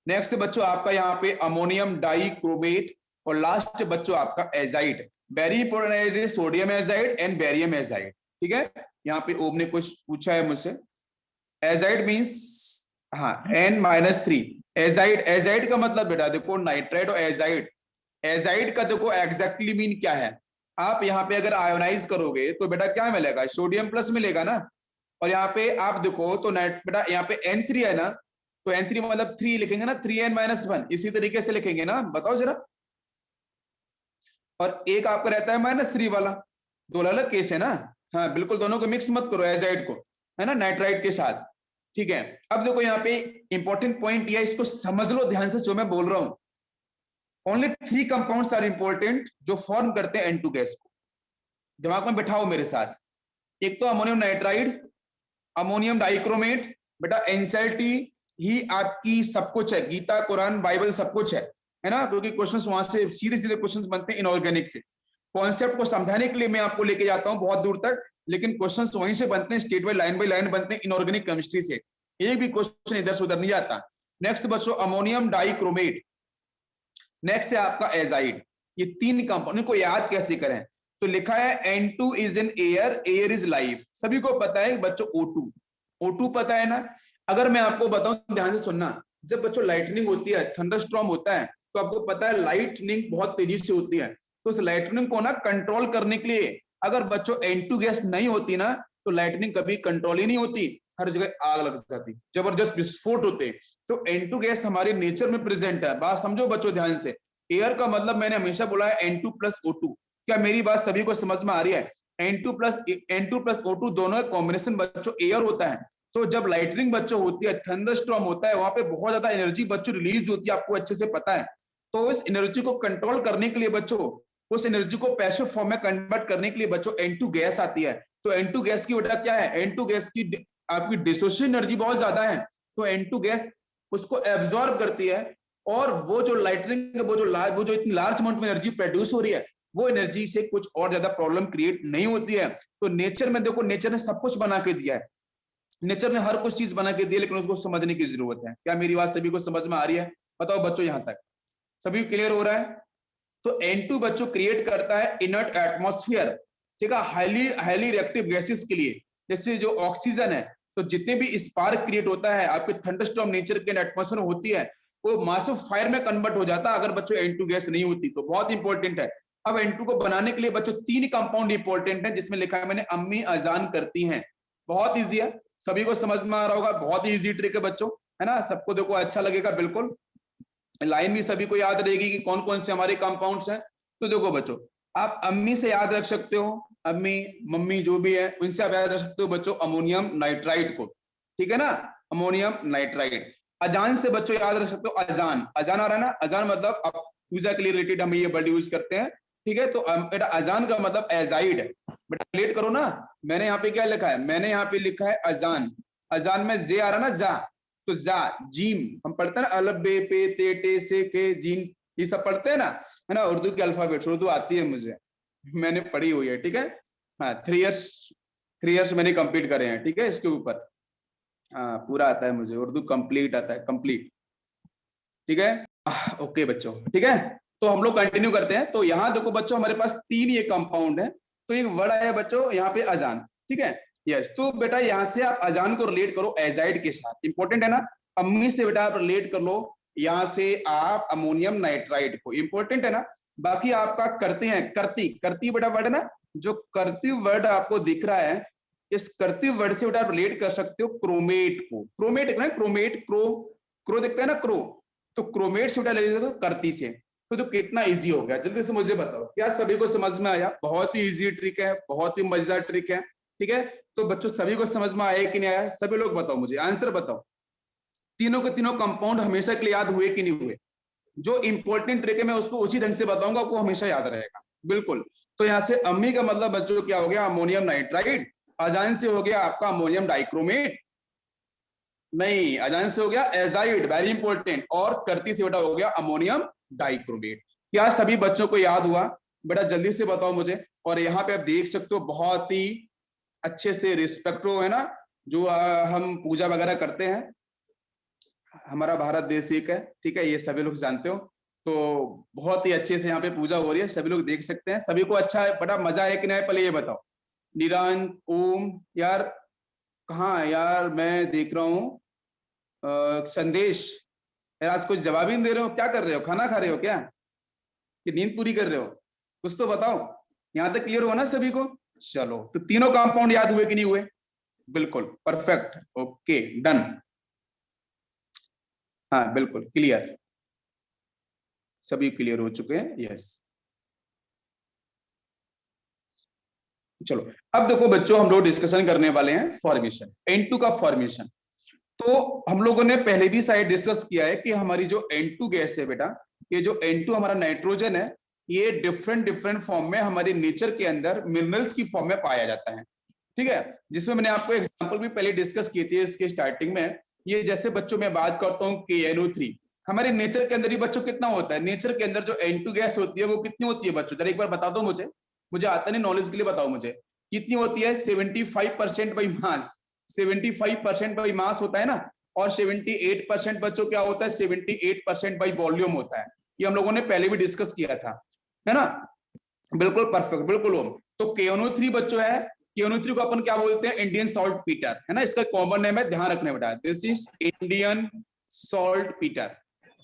नेक्स्ट बच्चों आपका यहाँ पे अमोनियम डाइक्रोमेट, और लास्ट बच्चों आपका एजाइड, वेरी इंपॉर्टेंट है, sodium azide and barium azide, ठीक है। यहाँ पे ओम ने कुछ पूछा है मुझसे, एजाइड मींस, हाँ, N-3 एजाइड। एजाइड का मतलब बेटा देखो नाइट्राइट और एजाइड, एजाइड का देखो एग्जैक्टली मीन क्या है। आप यहाँ पे अगर आयोनाइज करोगे तो बेटा क्या मिलेगा? सोडियम प्लस मिलेगा ना। और यहाँ पे आप देखो तो बेटा यहाँ पे N3 है ना, तो N3 मतलब 3 लिखेंगे ना, 3N-1, इसी तरीके से लिखेंगे ना, बताओ जरा। और एक आपका रहता है -3 वाला, दो अलग अलग केस है ना। हाँ बिल्कुल, दोनों को मिक्स मत करो एजाइड को, है ना, नाइट्राइट के साथ। ठीक है, अब देखो यहाँ पे इंपॉर्टेंट पॉइंट ये है, इसको समझ लो ध्यान से जो मैं बोल रहा हूं। ओनली 3 कंपाउंड्स आर इंपॉर्टेंट जो फॉर्म करते हैं N2 गैस को। दिमाग में बिठाओ मेरे साथ। एक तो अमोनियम नाइट्राइड, अमोनियम डाइक्रोमेट। बेटा एनसीईआरटी ही आपकी सब कुछ है, गीता कुरान बाइबल सब कुछ है ना, क्योंकि क्वेश्चंस वहां से सीधे सीधे क्वेश्चंस बनते हैं इनऑर्गेनिक से। कॉन्सेप्ट को समझाने के लिए मैं आपको लेके जाता हूं बहुत दूर तक, लेकिन क्वेश्चंस वहीं से बनते हैं, स्टेट बाय लाइन बनते हैं इनऑर्गेनिक केमिस्ट्री से। एक भी क्वेश्चन इधर से उधर नहीं जाता। नेक्स्ट बच्चों अमोनियम डाइक्रोमेट, नेक्स्ट है आपका एजाइड। ये 3 कंपाउंड को याद कैसे करें, तो लिखा है N2 is in air, air is life. सभी को पता है बच्चों O2, O2 पता है ना। अगर मैं आपको बताऊं ध्यान से सुनना, जब बच्चों लाइटनिंग होती है, थंडरस्टॉर्म होता है, तो आपको पता है लाइटनिंग बहुत तेजी से होती है। तो उस लाइटनिंग को ना कंट्रोल करने के लिए अगर बच्चों N2 गैस नहीं होती ना, तो लाइटनिंग कभी कंट्रोल ही नहीं होती, हर जगह आग लग जाती, जबरदस्त विस्फोट होते। तो N2 गैस हमारे नेचर में प्रेजेंट है। बात समझो बच्चों ध्यान से। एयर का मतलब मैंने हमेशा बोला है N2 प्लस O2। क्या मेरी बात सभी को समझ में आ रही है? N2 प्लस O2 दोनों कॉम्बिनेशन बच्चों एयर होता है। तो जब लाइटनिंग बच्चों होती है, थंडरस्टॉर्म होता है, वहां पे बहुत ज्यादा एनर्जी बच्चों रिलीज होती है, आपको अच्छे से पता है। तो इस एनर्जी को कंट्रोल करने के लिए बच्चों, उस एनर्जी को पैसिव फॉर्म में कन्वर्ट करने के लिए बच्चों N2 गैस आती है। तो N2 गैस की वजह क्या है, N2 गैस की आपकी डिसोसिएशन एनर्जी बहुत ज्यादा है। तो N2 गैस उसको एब्जॉर्ब करती है, और वो जो लाइटनिंग, वो जो इतनी लार्ज अमाउंट में एनर्जी प्रोड्यूस हो रही है, वो एनर्जी से कुछ और ज्यादा प्रॉब्लम क्रिएट नहीं होती है। तो नेचर में देखो, नेचर ने सब कुछ बना के दिया है, नेचर ने हर कुछ चीज बना के दी है, लेकिन उसको समझने की जरूरत है। क्या मेरी बात सभी को समझ में आ रही है? बताओ बच्चों, यहां तक सभी क्लियर हो रहा है? तो N2 बच्चों क्रिएट करता है इनर्ट एटमॉस्फेयर, ठीक है, हाईली हाईली रिएक्टिव गैसेस के लिए, जैसे जो ऑक्सीजन है। तो जितने भी स्पार्क क्रिएट होता है आपके थंडरस्टॉर्म नेचर के एटमॉस्फेयर में होती है, वो मासिव फायर में कन्वर्ट हो जाता है अगर बच्चों N2 गैस नहीं होती। तो बहुत इंपॉर्टेंट है। अब N2 को बनाने के लिए बच्चों 3 कंपाउंड इंपॉर्टेंट है, जिसमें लिखा है मैंने अम्मी अजान करती हैं। बहुत ईजी है, सभी को समझ में आ रहा होगा, बहुत ही ईजी ट्रिक है बच्चों, है ना। सबको देखो अच्छा लगेगा बिल्कुल। लाइन भी सभी को याद रहेगी कि कौन कौन से हमारे कंपाउंड्स हैं। तो देखो बच्चों, आप अम्मी से याद रख सकते हो, अम्मी मम्मी जो भी है उनसे आप याद रख सकते हो बच्चों अमोनियम नाइट्राइड को, ठीक है ना, अमोनियम नाइट्राइड। अजान से बच्चों याद रख सकते हो अजान, अजान आ रहा है ना, अजान मतलब अब पूजा के लिए रिलेटेड हम ये वर्ड यूज करते हैं, ठीक है। तो बेटा अजान का मतलब एजाइड है। बेटा रिलेट करो ना, मैंने यहाँ पे क्या लिखा है, मैंने यहाँ पे लिखा है अजान, अजान में जे आ रहा ना, जा, तो जा जीम हम पढ़ते हैं ना, अलफ बे पे ते टे से के जीन, ये सब पढ़ते हैं ना, है ना, उर्दू के अल्फाबेट, उर्दू आती है मुझे, मैंने पढ़ी हुई है, ठीक है। हाँ 3 इयर्स मैंने कंप्लीट करे हैं, ठीक है, इसके ऊपर। हाँ पूरा आता है मुझे उर्दू, कंप्लीट आता है, कंप्लीट, ठीक है। ओके बच्चों, ठीक है। तो हम लोग कंटिन्यू करते हैं। तो यहाँ देखो बच्चों, हमारे पास 3 ये कंपाउंड है। तो एक वर्ड आया बच्चों यहाँ पे अजान, ठीक है। यस, तो बेटा यहाँ से आप अजान को रिलेट करो एजाइड के साथ, इंपॉर्टेंट है ना। अम्मी से बेटा आप रिलेट कर लो यहाँ से आप अमोनियम नाइट्राइड को, इंपॉर्टेंट है ना। बाकी आपका करते हैं, करती, करती बेटा वर्ड है ना, जो करती वर्ड आपको दिख रहा है, इस करती वर्ड से बेटा आप रिलेट कर सकते हो क्रोमेट को। क्रोमेट है ना, क्रोमेट, क्रो, क्रो दिखता है ना, क्रो। तो क्रोमेट से बेटा ले लीजिए तो करती से। तो कितना इजी हो गया, जल्दी से मुझे बताओ, क्या सभी को समझ में आया? बहुत ही इजी ट्रिक है, बहुत ही मजेदार ट्रिक है, ठीक है। तो बच्चों सभी को समझ में आया कि नहीं आया? सभी लोग बताओ, मुझे आंसर बताओ। तीनों के तीनों कंपाउंड हमेशा के लिए याद हुए कि नहीं हुए? जो इंपॉर्टेंट ट्रिक है मैं उसको उसी ढंग से बताऊंगा, आपको हमेशा याद रहेगा, बिल्कुल। तो यहाँ से अम्मी का मतलब बच्चों क्या हो गया, अमोनियम नाइट्राइड। अजान से हो गया आपका अमोनियम डाइक्रोमेट, नहीं, अजान से हो गया एजाइड, वेरी इंपॉर्टेंट। और करती से बेटा हो गया अमोनियम डाइक्रोमेट। क्या सभी बच्चों को याद हुआ? बेटा जल्दी से बताओ मुझे। और यहाँ पे आप देख सकते हो बहुत ही अच्छे से रिस्पेक्टो है ना, जो हम पूजा वगैरह करते हैं, हमारा भारत देश एक है, ठीक है, ये सभी लोग जानते हो। तो बहुत ही अच्छे से यहाँ पे पूजा हो रही है, सभी लोग देख सकते हैं। सभी को अच्छा है, बड़ा मजा है कि नहीं? पहले ये बताओ। निरान, ओम, यार कहाँ है यार, मैं देख रहा हूँ संदेश, यार आज कुछ जवाब ही नहीं दे रहे हो, क्या कर रहे हो, खाना खा रहे हो क्या, कि नींद पूरी कर रहे हो? कुछ तो बताओ। यहां तक क्लियर हुआ ना सभी को? चलो, तो तीनों कंपाउंड याद हुए कि नहीं हुए? बिल्कुल परफेक्ट, ओके डन। हाँ बिल्कुल क्लियर, सभी क्लियर हो चुके हैं, यस। चलो अब देखो बच्चों, हम लोग डिस्कशन करने वाले हैं फॉर्मेशन, N2 का फॉर्मेशन। तो हम लोगों ने पहले भी शायद डिस्कस किया है कि हमारी जो N2 गैस है बेटा, ये जो N2 हमारा नाइट्रोजन है, ये डिफरेंट डिफरेंट फॉर्म में हमारे नेचर के अंदर मिनरल्स की फॉर्म में पाया जाता है, ठीक है। जिसमें मैंने आपको एग्जांपल भी पहले डिस्कस किए थे इसके स्टार्टिंग में। ये जैसे बच्चों मैं बात करता हूँ KNO3, हमारे नेचर के अंदर ही बच्चों कितना होता है, नेचर के अंदर जो N2 गैस होती है वो कितनी होती है बच्चों, जरा एक बार बता दो मुझे, मुझे आता नहीं, नॉलेज के लिए बताओ मुझे कितनी होती है। 75% बाई मास, 75% बाई मास होता है ना, और 78% बच्चों क्या होता है, 78% बाई वॉल्यूम होता है। ये हम लोगों ने पहले भी डिस्कस किया था, है ना। बिल्कुल परफेक्ट, बिल्कुल ओम। तो KNO3 बच्चों है, KNO3 को अपन क्या बोलते हैं, इंडियन सॉल्ट पीटर, है ना, इसका कॉमन नेम है, ध्यान रखने बेटा, this is Indian salt Peter.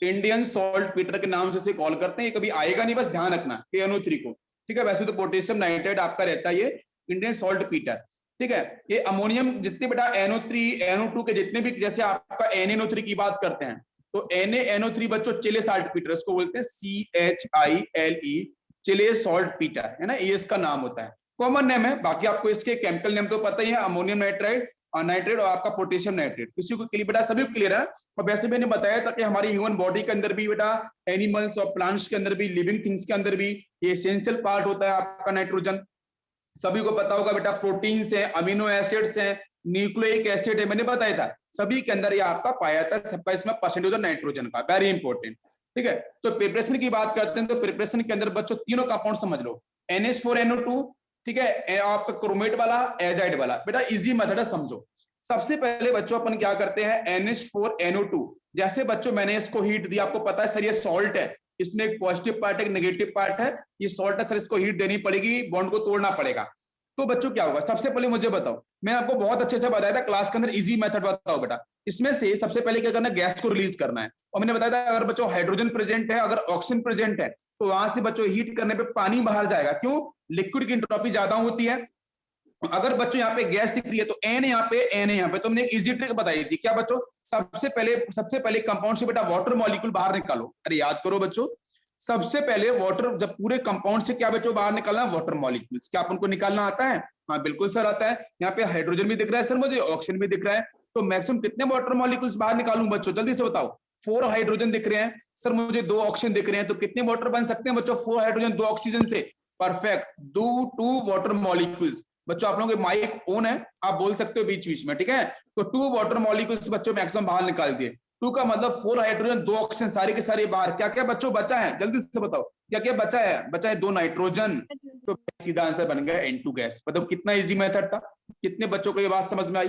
Indian salt Peter के नाम से कॉल करते हैं, ये कभी आएगा नहीं, बस ध्यान रखना KNO3 को, ठीक है। वैसे तो पोटेशियम नाइट्रेट आपका रहता है ये इंडियन सॉल्ट पीटर, ठीक है। ये अमोनियम जितने बेटा NO3 NO2 के जितने भी, जैसे आपका NaNO3 की बात करते हैं, तो NaNO3 बच्चों चिले साल्ट पीटर इसको बोलते हैं, CHILE, चिले सॉल्ट पीटर, है ना, ये इसका नाम होता है, कॉमन नेम है। बाकी आपको इसके केमिकल नेम तो पता ही है, अमोनियम नाइट्राइड और नाइट्रेट और आपका पोटेशियम नाइट्रेट, किसी को क्लियर बेटा, सभी को क्लियर है। और वैसे मैंने बताया था कि हमारी ह्यूमन बॉडी के अंदर भी बेटा, एनिमल्स और प्लांट्स के अंदर भी, लिविंग थिंग्स के अंदर भी ये एसेंशियल पार्ट होता है आपका नाइट्रोजन। सभी को पता होगा बेटा, प्रोटीन्स हैं, अमीनो एसिड्स हैं, न्यूक्लिक एसिड है, मैंने बताया था, सभी के अंदर ये आपका पाया जाता है, सबका इसमें परसेंटेज ऑफ नाइट्रोजन का, वेरी इंपॉर्टेंट, ठीक है। तो प्रिपरेशन की बात करते हैं, तो प्रिपरेशन के अंदर बच्चों तीनों कंपाउंड समझ लो, NH4NO2, ठीक है, आपका क्रोमेट वाला, एजाइड वाला, बेटा इजी मेथड है, समझो। सबसे पहले बच्चों अपन क्या करते हैं, NH4NO2, जैसे बच्चों मैंने इसको हीट दिया, आपको पता है सर ये सॉल्ट है, इसमें एक पॉजिटिव पार्ट एक नेगेटिव पार्ट है, ये सॉल्ट है सर, इसको हीट देनी पड़ेगी, बॉन्ड को तोड़ना पड़ेगा। तो बच्चों क्या होगा, सबसे पहले मुझे बताओ, मैं आपको बहुत अच्छे से बताया था क्लास के अंदर, इजी मेथड बताओ बेटा, इसमें से सबसे पहले क्या करना है, गैस को रिलीज करना है। और मैंने बताया था अगर बच्चों हाइड्रोजन प्रेजेंट है, अगर ऑक्सीजन प्रेजेंट है, तो वहां से बच्चों हीट करने पे पानी बाहर जाएगा, क्यों, लिक्विड की एंट्रोपी ज्यादा होती है। अगर बच्चों यहाँ पे गैस दिख रही है तो एन यहाँ पे, एन यहाँ पे, तुमने एक इजी ट्रिक बताई थी, क्या बच्चों, सबसे पहले कंपाउंड से बेटा वाटर मॉलिक्यूल बाहर निकालो, अरे याद करो बच्चों, सबसे पहले वाटर, जब पूरे कंपाउंड से क्या बच्चों बाहर निकालना है, वाटर मॉलिक्यूल्स, क्या अपन को निकालना आता है, हाँ बिल्कुल सर आता है। यहाँ पे हाइड्रोजन भी दिख रहा है सर मुझे, ऑक्सीजन भी दिख रहा है, तो मैक्सिमम कितने वाटर मॉलिक्यूल्स बाहर निकालूं बच्चों, जल्दी से बताओ। 4 हाइड्रोजन दिख रहे हैं सर मुझे, 2 ऑक्सीजन दिख रहे हैं, तो कितने वाटर बन सकते हैं बच्चों, 4 हाइड्रोजन 2 ऑक्सीजन से, परफेक्ट, 2 वाटर मॉलिक्यूल्स। बच्चों आप लोगों के माइक ऑन है, आप बोल सकते हो बीच बीच में, ठीक है। तो 2 वाटर मॉलिक्यूल्स बच्चों मैक्सिमम बाहर निकाल दिए, 2 का मतलब 4 हाइड्रोजन 2 ऑक्सीजन, सारे के सारे बाहर। क्या क्या बच्चों बचा है, जल्दी से बताओ, क्या क्या बचा है, बचा है 2 नाइट्रोजन, तो सीधा आंसर बन गया N2 गैस। मतलब कितना इजी मेथड था, कितने बच्चों को ये बात समझ में आई,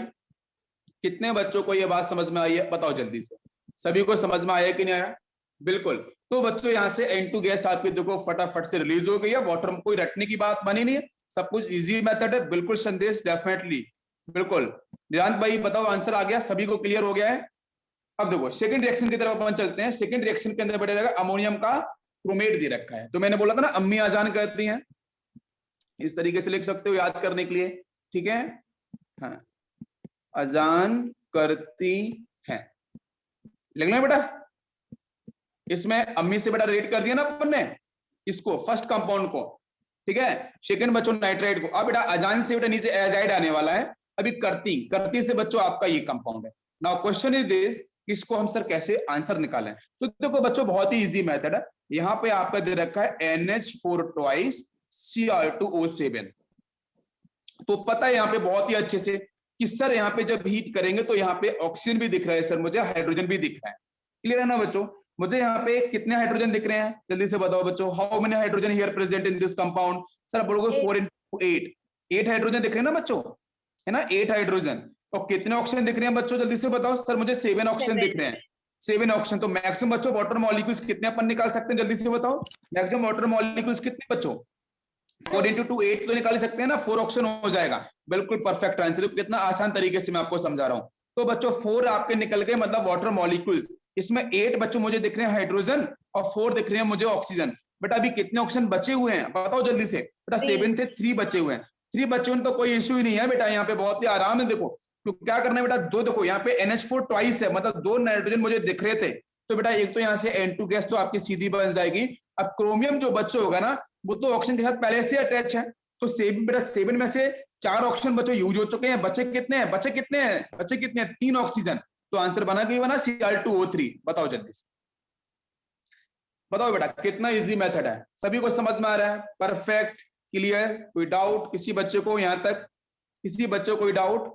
कितने बच्चों को ये बात समझ में आई है, बताओ जल्दी से, सभी को समझ में आया कि नहीं आया, बिल्कुल। तो बच्चों यहाँ से N2 गैस आपकी देखो फटाफट से रिलीज हो गई है, वाटर में कोई रटने की बात बनी नहीं है, सब कुछ इजी मेथड है, बिल्कुल संदेश, डेफिनेटली, बिल्कुल। निरांत भाई बताओ, आंसर आ गया, सभी को क्लियर हो गया है। अब देखो सेकंड रिएक्शन की तरफ अपन चलते हैं, सेकंड रिएक्शन के अंदर बैठेगा अमोनियम का क्रोमेट दे रखा है, तो मैंने बोला था ना अम्मी अजान करती हैं, इस तरीके से लिख सकते हो याद करने के लिए, ठीक है, हाँ, अजान करती है, लिख लें बेटा। इसमें अम्मी से बेटा रेट कर दिया ना अपन ने इसको, फर्स्ट कंपाउंड को, ठीक है, सेकंड बच्चों नाइट्राइड को। अब बेटा अजान से बेटा नीचे एजाइड आने वाला है, अभी करती, करती से बच्चों आपका ये कंपाउंड है। नाउ क्वेश्चन इज दिस, इसको हम सर कैसे आंसर निकालें, तो देखो बच्चों बहुत ही इजी मेथड है, यहाँ पे आपका दे रखा है NH4 ट्वाइस Cr2O7, तो पता है यहाँ पे बहुत ही अच्छे से कि सर यहाँ पे जब हीट करेंगे तो यहाँ पे ऑक्सीजन भी दिख रहा है सर मुझे, हाइड्रोजन भी दिख रहा है, क्लियर है ना बच्चों। मुझे यहाँ पे कितने हाइड्रोजन दिख रहे हैं, जल्दी से बताओ बच्चों, how many hydrogen here present in this compound, sir बोलोगे 4 into 8, 8 हाइड्रोजन दिख रहे हैं ना बच्चों, है ना, 8 हाइड्रोजन। और कितने ऑक्सीजन दिख रहे हैं बच्चों, जल्दी से बताओ, सर मुझे 7 ऑक्सीजन दिख रहे हैं, 7 ऑक्सीजन। तो मैक्सिमम बच्चों वाटर मॉलिक्यूल्स कितने अपन निकाल सकते हैं, जल्दी से बताओ, मैक्सिमम वाटर मॉलिक्यूल्स कितने बच्चों, 4 into 8 तो निकाल सकते हैं ना, 4 ऑक्सीजन हो जाएगा, बिल्कुल परफेक्ट आंसर। तो कितना आसान तरीके से मैं आपको समझा रहा हूं। तो बच्चों 4 आपके निकल गए, मतलब वाटर मॉलिक्यूल्स, इसमें 8 बच्चों मुझे दिख रहे हैं हाइड्रोजन और 4 दिख रहे हैं मुझे ऑक्सीजन। बेटा अभी कितने ऑक्सीजन बचे हुए हैं बताओ जल्दी से, बेटा 7 थे, 3 बचे हुए हैं, 3 बचे हुए तो कोई इश्यू ही नहीं है बेटा, यहाँ पे बहुत ही आराम है। देखो तो क्या करना है बेटा, 2 देखो यहाँ पे NH4 ट्वाइस है, मतलब 2 नाइट्रोजन मुझे दिख रहे थे, तो बेटा एक तो यहाँ से N2 गैस तो आपकी सीधी बन जाएगी। अब क्रोमियम जो बच्चे होगा ना, वो तो ऑक्सीजन के साथ पहले से अटैच है, तो सेवन, बेटा सेवन में से 4 ऑक्सीजन बच्चों यूज हो चुके हैं, बचे कितने हैं, बचे कितने हैं, बचे कितने हैं, 3 ऑक्सीजन। तो आंसर बना कि बना Cl2O3। बताओ जल्दी से, बताओ बेटा कितना इजी मेथड है, सभी को समझ में आ रहा है? परफेक्ट, क्लियर, कोई डाउट किसी बच्चे को यहां तक, किसी बच्चे को कोई डाउट?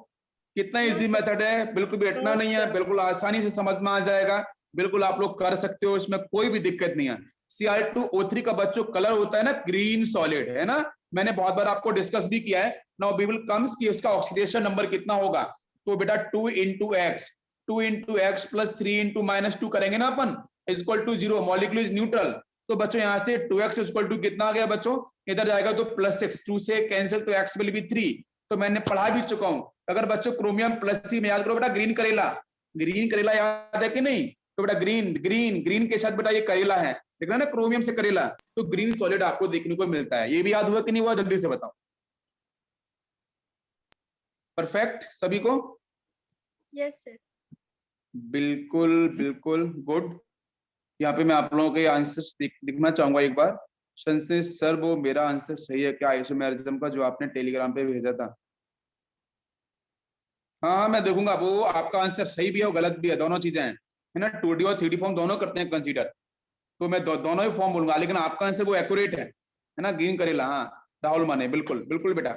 कितना इजी मेथड है, बिल्कुल भी इतना नहीं है, बिल्कुल आसानी से समझ में आ जाएगा, बिल्कुल आप लोग कर सकते हो, इसमें कोई भी दिक्कत नहीं है। Cl2O3 का बच्चों कलर होता है ना ग्रीन सॉलिड, है ना, मैंने बहुत बार आपको डिस्कस भी किया है। नाउ वी विल कम्स कि इसका ऑक्सीडेशन नंबर कितना होगा, तो बेटा 2 into x, 2 into x plus 3 into -2 करेंगे ना अपन, is equal to 0, molecule is neutral. तो बच्चों यहाँ से 2x इज इक्वल टू कितना आ गया बच्चों, इधर जाएगा तो +6, 2 से कैंसिल तो x विल बी 3। तो मैंने पढ़ा भी चुका हूं, अगर बच्चों क्रोमियम +3 में याद करो बेटा ग्रीन करेला, ग्रीन करेला याद है कि नहीं? तो बेटा ग्रीन ग्रीन ग्रीन के साथ बेटा ये करेला है, देख रहे ना क्रोमियम से करेला, तो ग्रीन सॉलिड आपको देखने को मिलता है। ये भी याद हुआ कि नहीं हुआ, जल्दी से बताओ। परफेक्ट सभी को? Yes sir. बिल्कुल बिल्कुल गुड। यहाँ पे मैं आप लोगों के आंसर लिखना चाहूंगा एक बार। संजय सर वो मेरा आंसर सही है क्या आइसोमेरिज्म का, जो आपने टेलीग्राम पे भेजा था? हाँ हाँ मैं देखूंगा, वो आपका आंसर सही भी है और गलत भी है, दोनों चीजें हैं, है ना, 2D और 3D फॉर्म दोनों करते हैं कंसीडर, तो मैं दोनों ही फॉर्म बोलूंगा, लेकिन आपका आंसर वो एक्यूरेट है ना, ग्रीन करेला, हाँ राहुल माने, बिल्कुल बिल्कुल बेटा,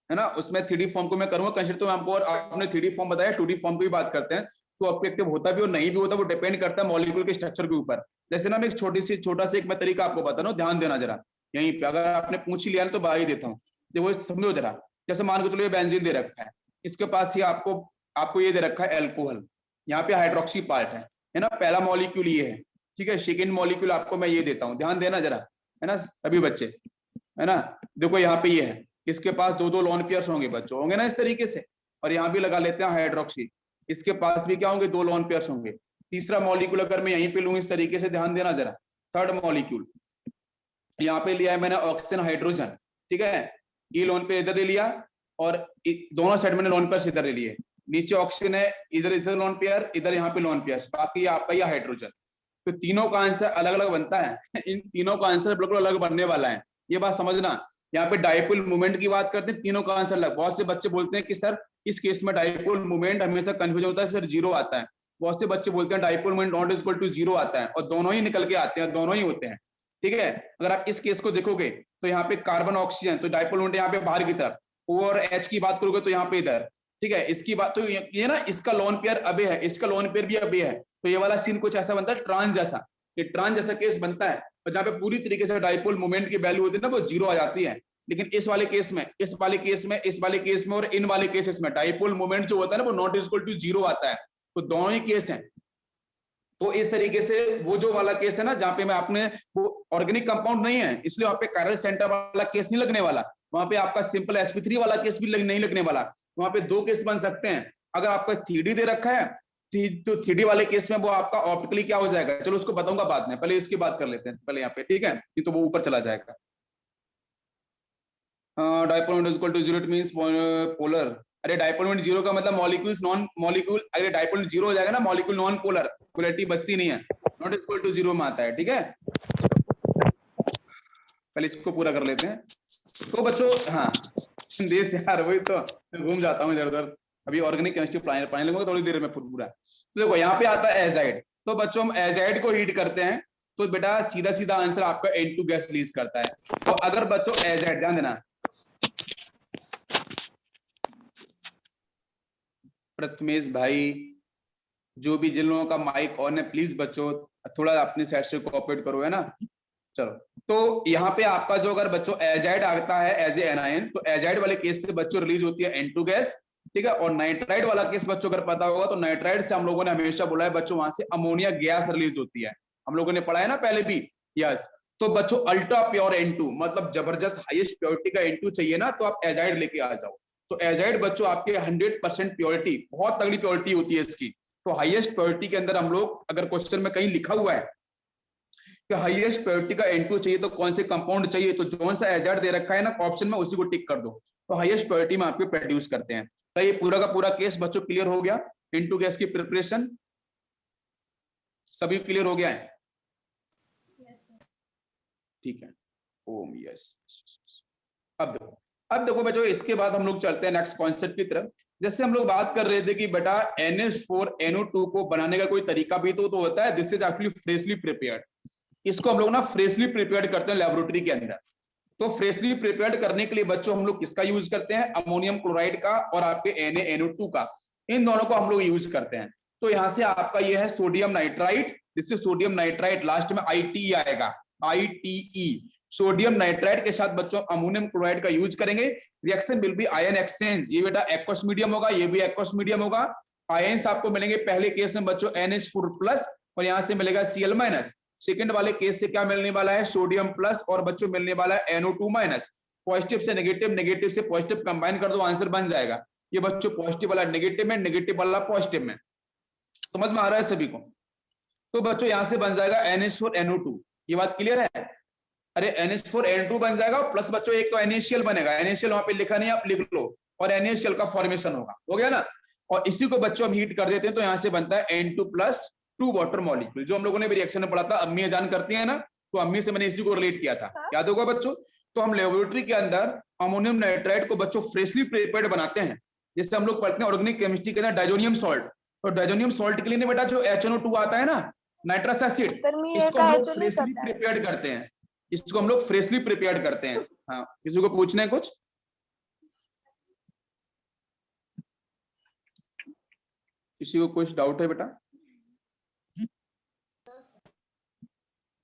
है ना, उसमें 3D फॉर्म को मैं करूंगा कंसीडर। तो आपको, और आपने 3D फॉर्म बताया, 2D फॉर्म की भी बात करते हैं, तो ऑब्जेक्टिव होता भी और नहीं भी होता, वो डिपेंड करता है मॉलिक्यूल के स्ट्रक्चर के ऊपर। जैसे ना मैं एक छोटा सा एक मैं तरीका आपको बता रहा हूँ, ध्यान देना जरा, यहीं पे अगर आपने पूछ ही लिया तो बता ही देता हूँ, वो समझो जरा। जैसे मान के चलो ये बेंजीन दे रखा है, इसके पास ये आपको आपको ये दे रखा है एल्कोहल, यहाँ पे हाइड्रोक्सी पार्ट है ना, पहला मॉलिक्यूल ये है, ठीक है, सेकेंड मॉलिक्यूल आपको मैं ये देता हूँ, ध्यान देना जरा, है ना सभी बच्चे, है ना, देखो यहाँ पे ये है, इसके पास 2 लोन पेयर्स होंगे बच्चों, होंगे ना इस तरीके से, और यहाँ भी लगा लेते हैं हाइड्रोक्सी, इसके पास भी क्या होंगे, 2 लोन पेयर्स होंगे। तीसरा मॉलिक्यूल अगर मैं यहीं पे लूं इस तरीके से, ध्यान देना जरा, थर्ड मॉलिक्यूल यहाँ पे लिया है मैंने ऑक्सीजन हाइड्रोजन, ठीक है, ये लोन पेयर इधर ले लिया, और दोनों साइड मैंने लोन पेयर इधर ले लिए, नीचे ऑक्सीजन है, इधर इधर लोन पेयर, इधर यहाँ पे लोन पेयर, बाकी ये आपका ये हाइड्रोजन। तो तीनों का आंसर अलग अलग बनता है इन तीनों का आंसर बिल्कुल अलग बनने वाला है, ये बात समझना। यहाँ पे डाइपोल मूवमेंट की बात करते हैं, तीनों का आंसर अलग। बहुत से बच्चे बोलते हैं कि सर इस केस में डाइपोल मूवमेंट हमेशा कंफ्यूजन होता है, सर 0 आता है। बहुत से बच्चे बोलते हैं dipole movement not is equal to 0 आता है, और दोनों ही निकल के आते हैं, दोनों ही होते हैं, ठीक है। अगर आप इस केस को देखोगे तो यहाँ पे कार्बन ऑक्सीजन, तो डाइपोल मूवमेंट यहाँ पे बाहर की तरफ, O और H की बात करोगे तो यहाँ पे इधर, ठीक है, इसकी बात तो ये ना, इसका लोन पेयर अबे है, इसका लोन पेयर भी अबे है, तो ये वाला सीन कुछ ऐसा बनता है ट्रांस जैसा, ये ट्रांस जैसा केस बनता है, और जहाँ पे पूरी तरीके से डाइपोल मोमेंट की वैल्यू होती है ना वो 0 आ जाती है। लेकिन इस वाले केस में, इस वाले केस में, इस वाले केस में और इन वाले केसेस में डाइपोल मोमेंट जो होता है ना वो नॉट इक्वल टू 0 आता है, तो दोनों ही केस हैं। तो इस तरीके से वो जो वाला केस है ना जहाँ पे मैं आपने, वो ऑर्गेनिक कंपाउंड नहीं है, इसलिए वहां पे कायरल सेंटर वाला केस नहीं लगने वाला, वहां पे आपका सिंपल sp3 वाला केस भी नहीं लगने वाला, वहां पे 2 केस बन सकते हैं। अगर आपका 3D दे रखा है तो 3D वाले केस में वो आपका ऑप्टिकली क्या हो जाएगा, चलो उसको बताऊंगा बाद में, पहले इसकी बात कर लेते हैं पहले यहाँ पे, ठीक है, नहीं तो वो ऊपर चला जाएगा। Dipole is equal to 0 it means polar, अरे डाइपोल मोमेंट 0 का मतलब मॉलिक्यूल्स नॉन मॉलिक्यूल, अरे डाइपोल 0 हो जाएगा ना, मॉलिक्यूल नॉन पोलर, पोलैरिटी बचती नहीं है, नॉट इक्वल टू 0 में आता है, ठीक है। पहले इसको पूरा कर लेते हैं। तो बच्चों हाँ संदेश यार, वही तो मैं घूम जाता हूँ इधर उधर, अभी ऑर्गेनिक केमिस्ट्री पढ़ाने लगूंगा थोड़ी देर में पूरा। तो देखो यहाँ पे आता है एजाइड, तो बच्चों हम एजाइड को हीट करते हैं, तो बेटा सीधा सीधा आंसर आपका N2 गैस रिलीज करता है। तो अगर बच्चों एजाइड, ध्यान देना प्रथमेश भाई, जो भी जिन लोगों का माइक ऑन है प्लीज बच्चों थोड़ा अपनी साइड से कोऑपरेट करो, है ना। चलो, तो यहाँ पे आपका जो अगर बच्चों एजाइड आता है एज ए एनायन, तो एजाइड वाले केस से बच्चों रिलीज होती है N2 गैस, ठीक है। और नाइट्राइड वाला केस बच्चों अगर पता होगा तो नाइट्राइड से हम लोगों ने हमेशा बोला है बच्चों वहां से अमोनिया गैस रिलीज होती है, हम लोगों ने पढ़ा है ना पहले भी, यस। तो बच्चों अल्ट्रा प्योर N2 मतलब जबरदस्त हाईएस्ट प्योरिटी का N2 चाहिए ना, तो आप एजाइड लेके आ जाओ। तो एजाइड बच्चों आपके 100% प्योरिटी, बहुत तगड़ी प्योरिटी होती है इसकी। तो हाईएस्ट प्योरिटी के अंदर हम लोग, अगर क्वेश्चन में कहीं लिखा हुआ है कि हाईएस्ट प्योरिटी का N2 चाहिए तो कौन से कंपाउंड चाहिए, तो जोन सा एजाइड दे रखा है ना ऑप्शन में, उसी को टिक कर दो, तो हाईएस्ट प्योरिटी में आपके प्रोड्यूस करते हैं। तो ये पूरा का पूरा केस बच्चों क्लियर हो गया, N2 गैस की प्रिपरेशन सभी क्लियर हो गया है? Yes sir. ठीक है, ओम यस। अब देखो बच्चों, इसके बाद हम लोग चलते हैं नेक्स्ट कॉन्सेप्ट की तरफ। जैसे हम लोग बात कर रहे थे कि बेटा NH4NO2 को बनाने का कोई तरीका भी तो होता है। This is actually freshly prepared. इसको हम लोग ना फ्रेशली प्रिपेयर्ड करते हैं लेबोरेटरी के अंदर। तो फ्रेशली प्रिपेयर्ड करने के लिए बच्चों हम लोग किसका यूज करते हैं? अमोनियम क्लोराइड का और आपके NaNO2 का, इन दोनों को हम लोग यूज करते हैं। तो यहां से आपका ये है सोडियम नाइट्राइट, जिससे सोडियम नाइट्राइट लास्ट में ITE आएगा, ITE। सोडियम नाइट्राइट के साथ बच्चों अमोनियम क्लोराइड का यूज करेंगे। Reaction will be ion exchange. ये बेटा एक्वस मीडियम होगा, ये भी एक्वस मीडियम होगा। आयंस आपको मिलेंगे पहले केस में बच्चों NH4+ और यहां से मिलेगा Cl-। सेकंड वाले केस से क्या मिलने वाला है? सोडियम प्लस और बच्चों मिलने वाला है NO2-। पॉजिटिव से नेगेटिव, नेगेटिव से पॉजिटिव कंबाइन कर दो, आंसर बन जाएगा। ये बच्चों पॉजिटिव वाला नेगेटिव में, नेगेटिव वाला पॉजिटिव में। समझ में आ रहा है सभी को? तो बच्चों यहां से बन जाएगा NH4NO2। ये बात क्लियर है? अरे NH4N2 बन जाएगा, प्लस बच्चों एक तो NaCl बनेगा। NaCl वहां पे लिखा नहीं, आप लिख लो, और NaCl का फॉर्मेशन होगा। हो गया ना? और इसी को बच्चों हम हीट कर देते हैं, तो यहां से बनता है N2+2 वाटर मॉलिक्यूल, जो हम लोगों ने भी रिएक्शन में पढ़ा था। अम्मी जान करती है ना, तो अम्मी से मैंने इसी को रिलेट किया था, याद होगा बच्चों। तो हम लेबोरेटरी के अंदर अमोनियम नाइट्राइड को बच्चों फ्रेशली प्रिपेयर्ड बनाते हैं। जैसे हम लोग पढ़ते हैं ऑर्गेनिक केमिस्ट्री के अंदर डाइजोनियम सॉल्ट, तो डाइजोनियम सॉल्ट के लिए बेटा जो HNO2 आता है ना, नाइट्रस एसिड, इसको हम लोग फ्रेशली प्रिपेयर्ड करते हैं। इसको हम लोग फ्रेशली प्रिपेयर्ड करते हैं। हाँ, किसी को पूछना है कुछ? किसी को कुछ डाउट है बेटा?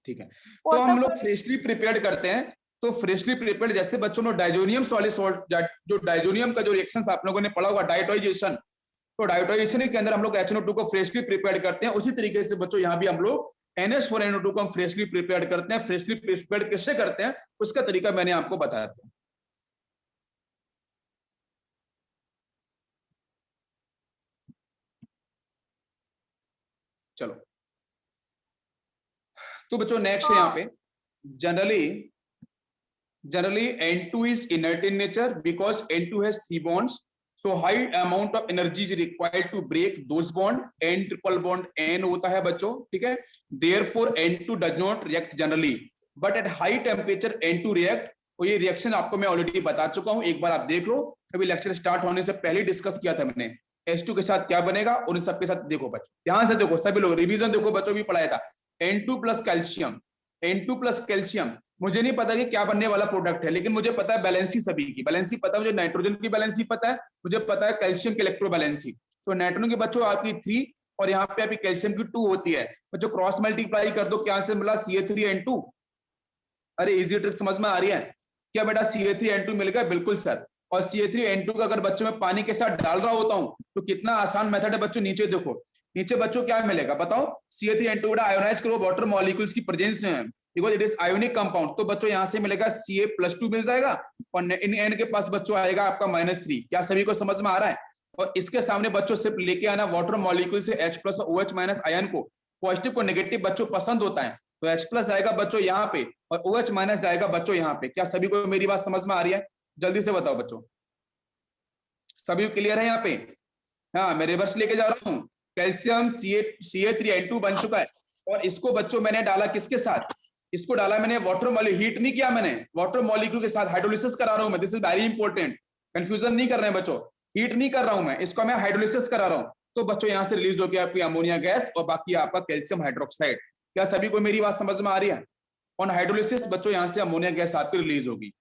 ठीक है, तो हम लोग फ्रेशली प्रिपेयर्ड करते हैं। तो फ्रेशली प्रिपेयर्ड जैसे बच्चों ने डाइजोनियम सॉलिड सॉल्ट, जो डाइजोनियम का जो रिएक्शन आप लोगों ने पढ़ा होगा, डाइटोइजेशन, तो डाइटोइजेशन के अंदर हम लोग HNO2 को फ्रेशली प्रिपेयर्ड करते हैं। उसी तरीके से बच्चों यहाँ भी हम लोग NH4NO2 को हम फ्रेशली प्रिपेयर्ड करते हैं। फ्रेशली प्रिपेयर्ड कैसे करते हैं उसका तरीका मैंने आपको बताया था। चलो, तो बच्चों नेक्स्ट है यहाँ पे, generally N2 is inert in nature because N2 has 3 bonds, so high amount of energy is required to break those bond। N triple bond N होता है बच्चों, ठीक है। therefore N2 does not react generally, but at high temperature N2 react। और ये रिएक्शन आपको मैं ऑलरेडी बता चुका हूं, एक बार आप देख लो, अभी लेक्चर स्टार्ट होने से पहले डिस्कस किया था मैंने। H2 के साथ क्या बनेगा, उन सबके साथ देखो बच्चों, ध्यान से देखो सभी लोग, रिवीजन देखो बच्चों, भी पढ़ाया था। N2 plus calcium, N2 plus calcium, मुझे नहीं पता कि क्या बनने वाला प्रोडक्ट है, लेकिन मुझे पता है बैलेंसी सभी की। बैलेंसी पता है मुझे, नाइट्रोजन की बैलेंसी पता है, मुझे पता है कैल्शियम की इलेक्ट्रोबैलेंसी। तो नाइट्रोजन के बच्चों आपकी 3 और यहाँ पे अभी कैल्शियम की 2 होती है बच्चों। क्रॉस मल्टीप्लाई कर दो, क्या से मिला? CA3N2। अरे इजी ट्रिक समझ में आ रही है क्या बेटा? CA3N2 मिल गया, बिल्कुल सर। और CA3N2 का अगर बच्चों में पानी के साथ डाल रहा होता हूँ तो कितना आसान मेथड है बच्चों। नीचे देखो, नीचे बच्चों क्या मिलेगा बताओ? CA3N2 आयोनाइज करो वाटर मॉलिक्यूल्स की प्रेजेंस में, because it is ionic compound. तो बच्चों यहां से मिलेगा Ca+2 मिल जाएगा, और इन N के पास बच्चों आएगा आपका -3। क्या सभी को समझ में आ रहा है? और इसके सामने बच्चों सिर्फ लेके आना वाटर मॉलिक्यूल से H+ और OH- आयन को, पॉजिटिव को नेगेटिव बच्चों पसंद होता है, तो H+ आएगा बच्चों यहाँ पे और OH- आएगा बच्चों यहाँ पे। क्या सभी को मेरी बात समझ में आ रही है? जल्दी से बताओ बच्चों, सभी क्लियर है यहाँ पे? हाँ, मैं रिवर्स लेके जा रहा हूँ। कैल्शियम CA3N2 बन चुका है, और इसको बच्चों मैंने डाला किसके साथ? इसको डाला मैंने वाटर मॉलिक्यूल, हीट नहीं किया मैंने, वाटर मॉलिक्यूल के साथ हाइड्रोलिसिस करा रहा हूं मैं। This is very important, confusion नहीं कर रहे हैं बच्चों, हीट नहीं कर रहा हूं मैं, इसको मैं हाइड्रोलिसिस करा रहा हूं। तो बच्चों यहां से रिलीज हो गया आपकी अमोनिया गैस और बाकी आपका कैल्शियम हाइड्रोक्साइड। क्या सभी को मेरी बात समझ में आ रही है? ऑन हाइड्रोलिसिस बच्चों यहां से अमोनिया गैस आपकी रिलीज होगी।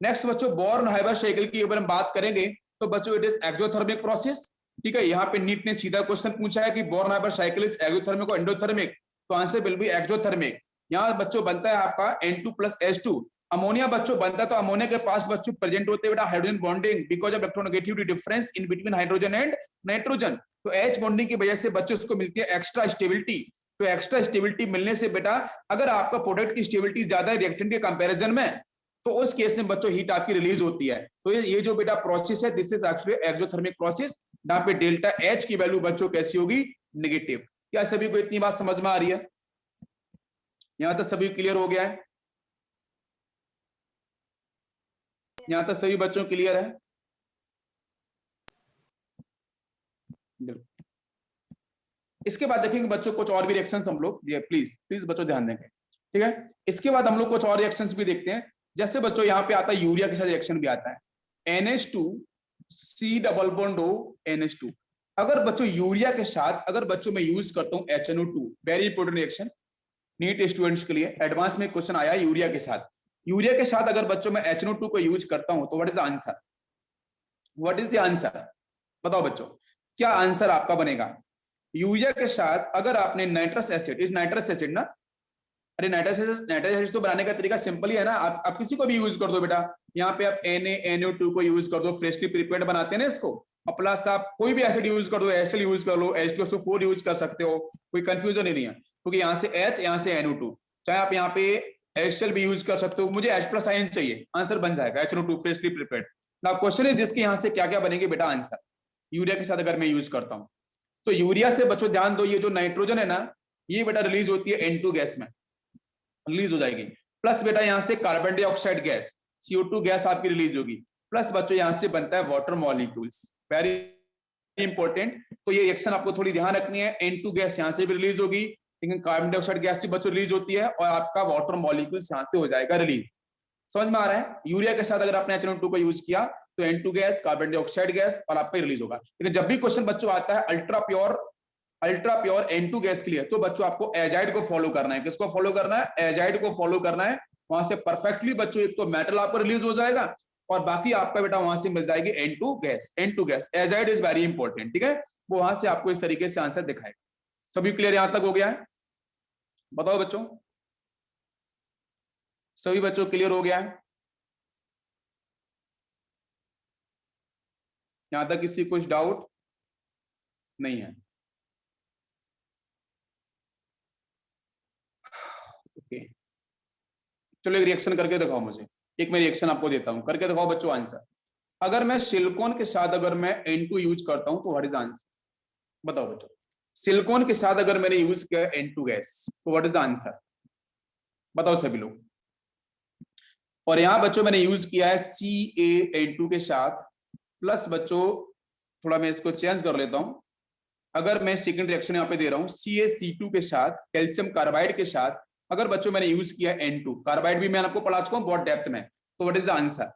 नेक्स्ट बच्चों बोर्न-हाइबर साइकिल की अगर हम बात करेंगे तो बच्चों इट इज एक्सोथर्मिक प्रोसेस, ठीक है। यहाँ पे नीट ने सीधा क्वेश्चन पूछा है कि बोर्न-हाइबर साइकिल इज एक्सोथर्मिक और एंडोथर्मिक, तो आंसर विल बी एक्सोथर्मिक। यहाँ बच्चों बनता है आपका N2 प्लस H2। अमोनिया बच्चों बनता है, तो अमोनिया के पास बच्चों प्रेजेंट होते हैं बेटा hydrogen bonding, because of electronegativity difference in between hydrogen and nitrogen. तो H बॉन्डिंग की वजह से बच्चों उसको मिलती है एक्स्ट्रा स्टेबिलिटी। तो एक्स्ट्रा स्टेबिलिटी मिलने से बेटा अगर आपका प्रोडक्ट की स्टेबिलिटी ज्यादा है रिएक्टेंट के कंपैरिजन में, तो उस केस में बच्चों हीट आपकी रिलीज होती है। तो ये जो बेटा प्रोसेस है, this is actually exothermic process, जहां पे डेल्टा H की वैल्यू बच्चों कैसी होगी? नेगेटिव। क्या सभी को इतनी बात समझ में आ रही है? यहां तक सभी क्लियर हो गया है? यहां तक सभी बच्चों क्लियर है? इसके बाद देखेंगे बच्चों कुछ और भी रिएक्शंस हम लोग, प्लीज प्लीज बच्चों ध्यान देंगे, ठीक है। इसके बाद हम लोग कुछ और रिएक्शंस भी देखते हैं। जैसे बच्चों यहाँ पे आता है यूरिया के साथ रिएक्शन भी आता है NH2 C double bond O NH2। अगर बच्चों यूरिया के साथ अगर बच्चों मैं यूज करता हूँ HNO2, very important reaction NEET students के लिए, एडवांस में क्वेश्चन आया यूरिया के साथ। यूरिया के साथ अगर बच्चों मैं HNO2 को यूज करता हूं तो what is the answer? What is the answer? बताओ बच्चों, क्या आंसर आपका बनेगा? यूरिया के साथ अगर आपने nitrous acid, is nitrous acid ना, अरे नाइट्रस एसिड तो बनाने का तरीका सिंपल ही है ना, आप किसी को भी यूज कर दो बेटा। यहाँ पे आप NaNO2 को यूज कर दो, फ्रेशली प्रिपेयर्ड बनाते हैं ना इसको, और प्लस आप कोई भी एसिड यूज कर दो, HCl यूज कर लो, H2SO4 यूज कर सकते हो, कोई कंफ्यूजन ही नहीं है, क्योंकि यहाँ से H यहाँ से NO2, चाहे आप यहाँ पे HCl भी यूज कर सकते हो। मुझे H+ आयन चाहिए, आंसर बन जाएगा HNO2 freshly prepared. Now question is this कि यहाँ से क्या क्या बनेंगे बेटा आंसर यूरिया के साथ अगर मैं यूज करता हूँ। तो यूरिया से बच्चों ध्यान दो, ये जो नाइट्रोजन है ना, ये बेटा रिलीज होती है N2 गैस में, रिलीज हो जाएगी, प्लस बेटा यहाँ से carbon dioxide gas CO2 gas आपकी रिलीज होगी, प्लस बच्चों यहाँ से बनता है वाटर मॉलिक्यूल्स, वेरी इंपॉर्टेंट। तो ये रिएक्शन आपको थोड़ी ध्यान रखनी है, N2 गैस यहाँ से भी रिलीज होगी, लेकिन कार्बन डाइऑक्साइड गैस भी बच्चों रिलीज होती है, और आपका वाटर मॉलिक्यूल्स यहाँ से हो जाएगा रिलीज। समझ में आ रहा है? यूरिया के साथ अगर आपने HNO2 को यूज किया तो N2 gas, carbon dioxide gas और आपका रिलीज होगा। लेकिन जब भी क्वेश्चन बच्चों आता है अल्ट्रा प्योर N2 गैस के लिए, तो बच्चों आपको एजाइड को फॉलो करना है। किसको फॉलो करना है? एजाइड को फॉलो करना है। वहां से परफेक्टली बच्चों एक तो मेटल आपको रिलीज हो जाएगा, और बाकी आपका बेटा वहां से मिल जाएगी N2 gas. Azide is very important, ठीक है, वो वहां से आपको इस तरीके से आंसर दिखाएगा। सभी क्लियर यहां तक हो गया है? बताओ बच्चों, सभी बच्चों क्लियर हो गया है? यहां तक किसी कुछ डाउट नहीं है? ओके, चलो एक रिएक्शन करके दिखाओ मुझे, एक मैं रिएक्शन आपको देता हूं, करके दिखाओ बच्चों आंसर। अगर मैं सिलिकॉन के साथ अगर मैं N2 यूज करता हूं तो व्हाट इज आंसर? बताओ बच्चों, सिलिकॉन के साथ अगर मैंने यूज किया N2 गैस तो व्हाट इज द आंसर? बताओ सभी लोग। और यहां बच्चों मैंने यूज किया है CaN2 के साथ, प्लस बच्चों थोड़ा मैं इसको चेंज कर लेता हूं, अगर मैं सेकंड रिएक्शन यहाँ पे दे रहा हूँ CaC2 के साथ कैल्शियम कार्बाइड के साथ, अगर बच्चों मैंने यूज किया N2 कार्बाइड भी मैंने आपको पढ़ा चुका हूँ बहुत डेप्थ में, तो व्हाट इज द आंसर?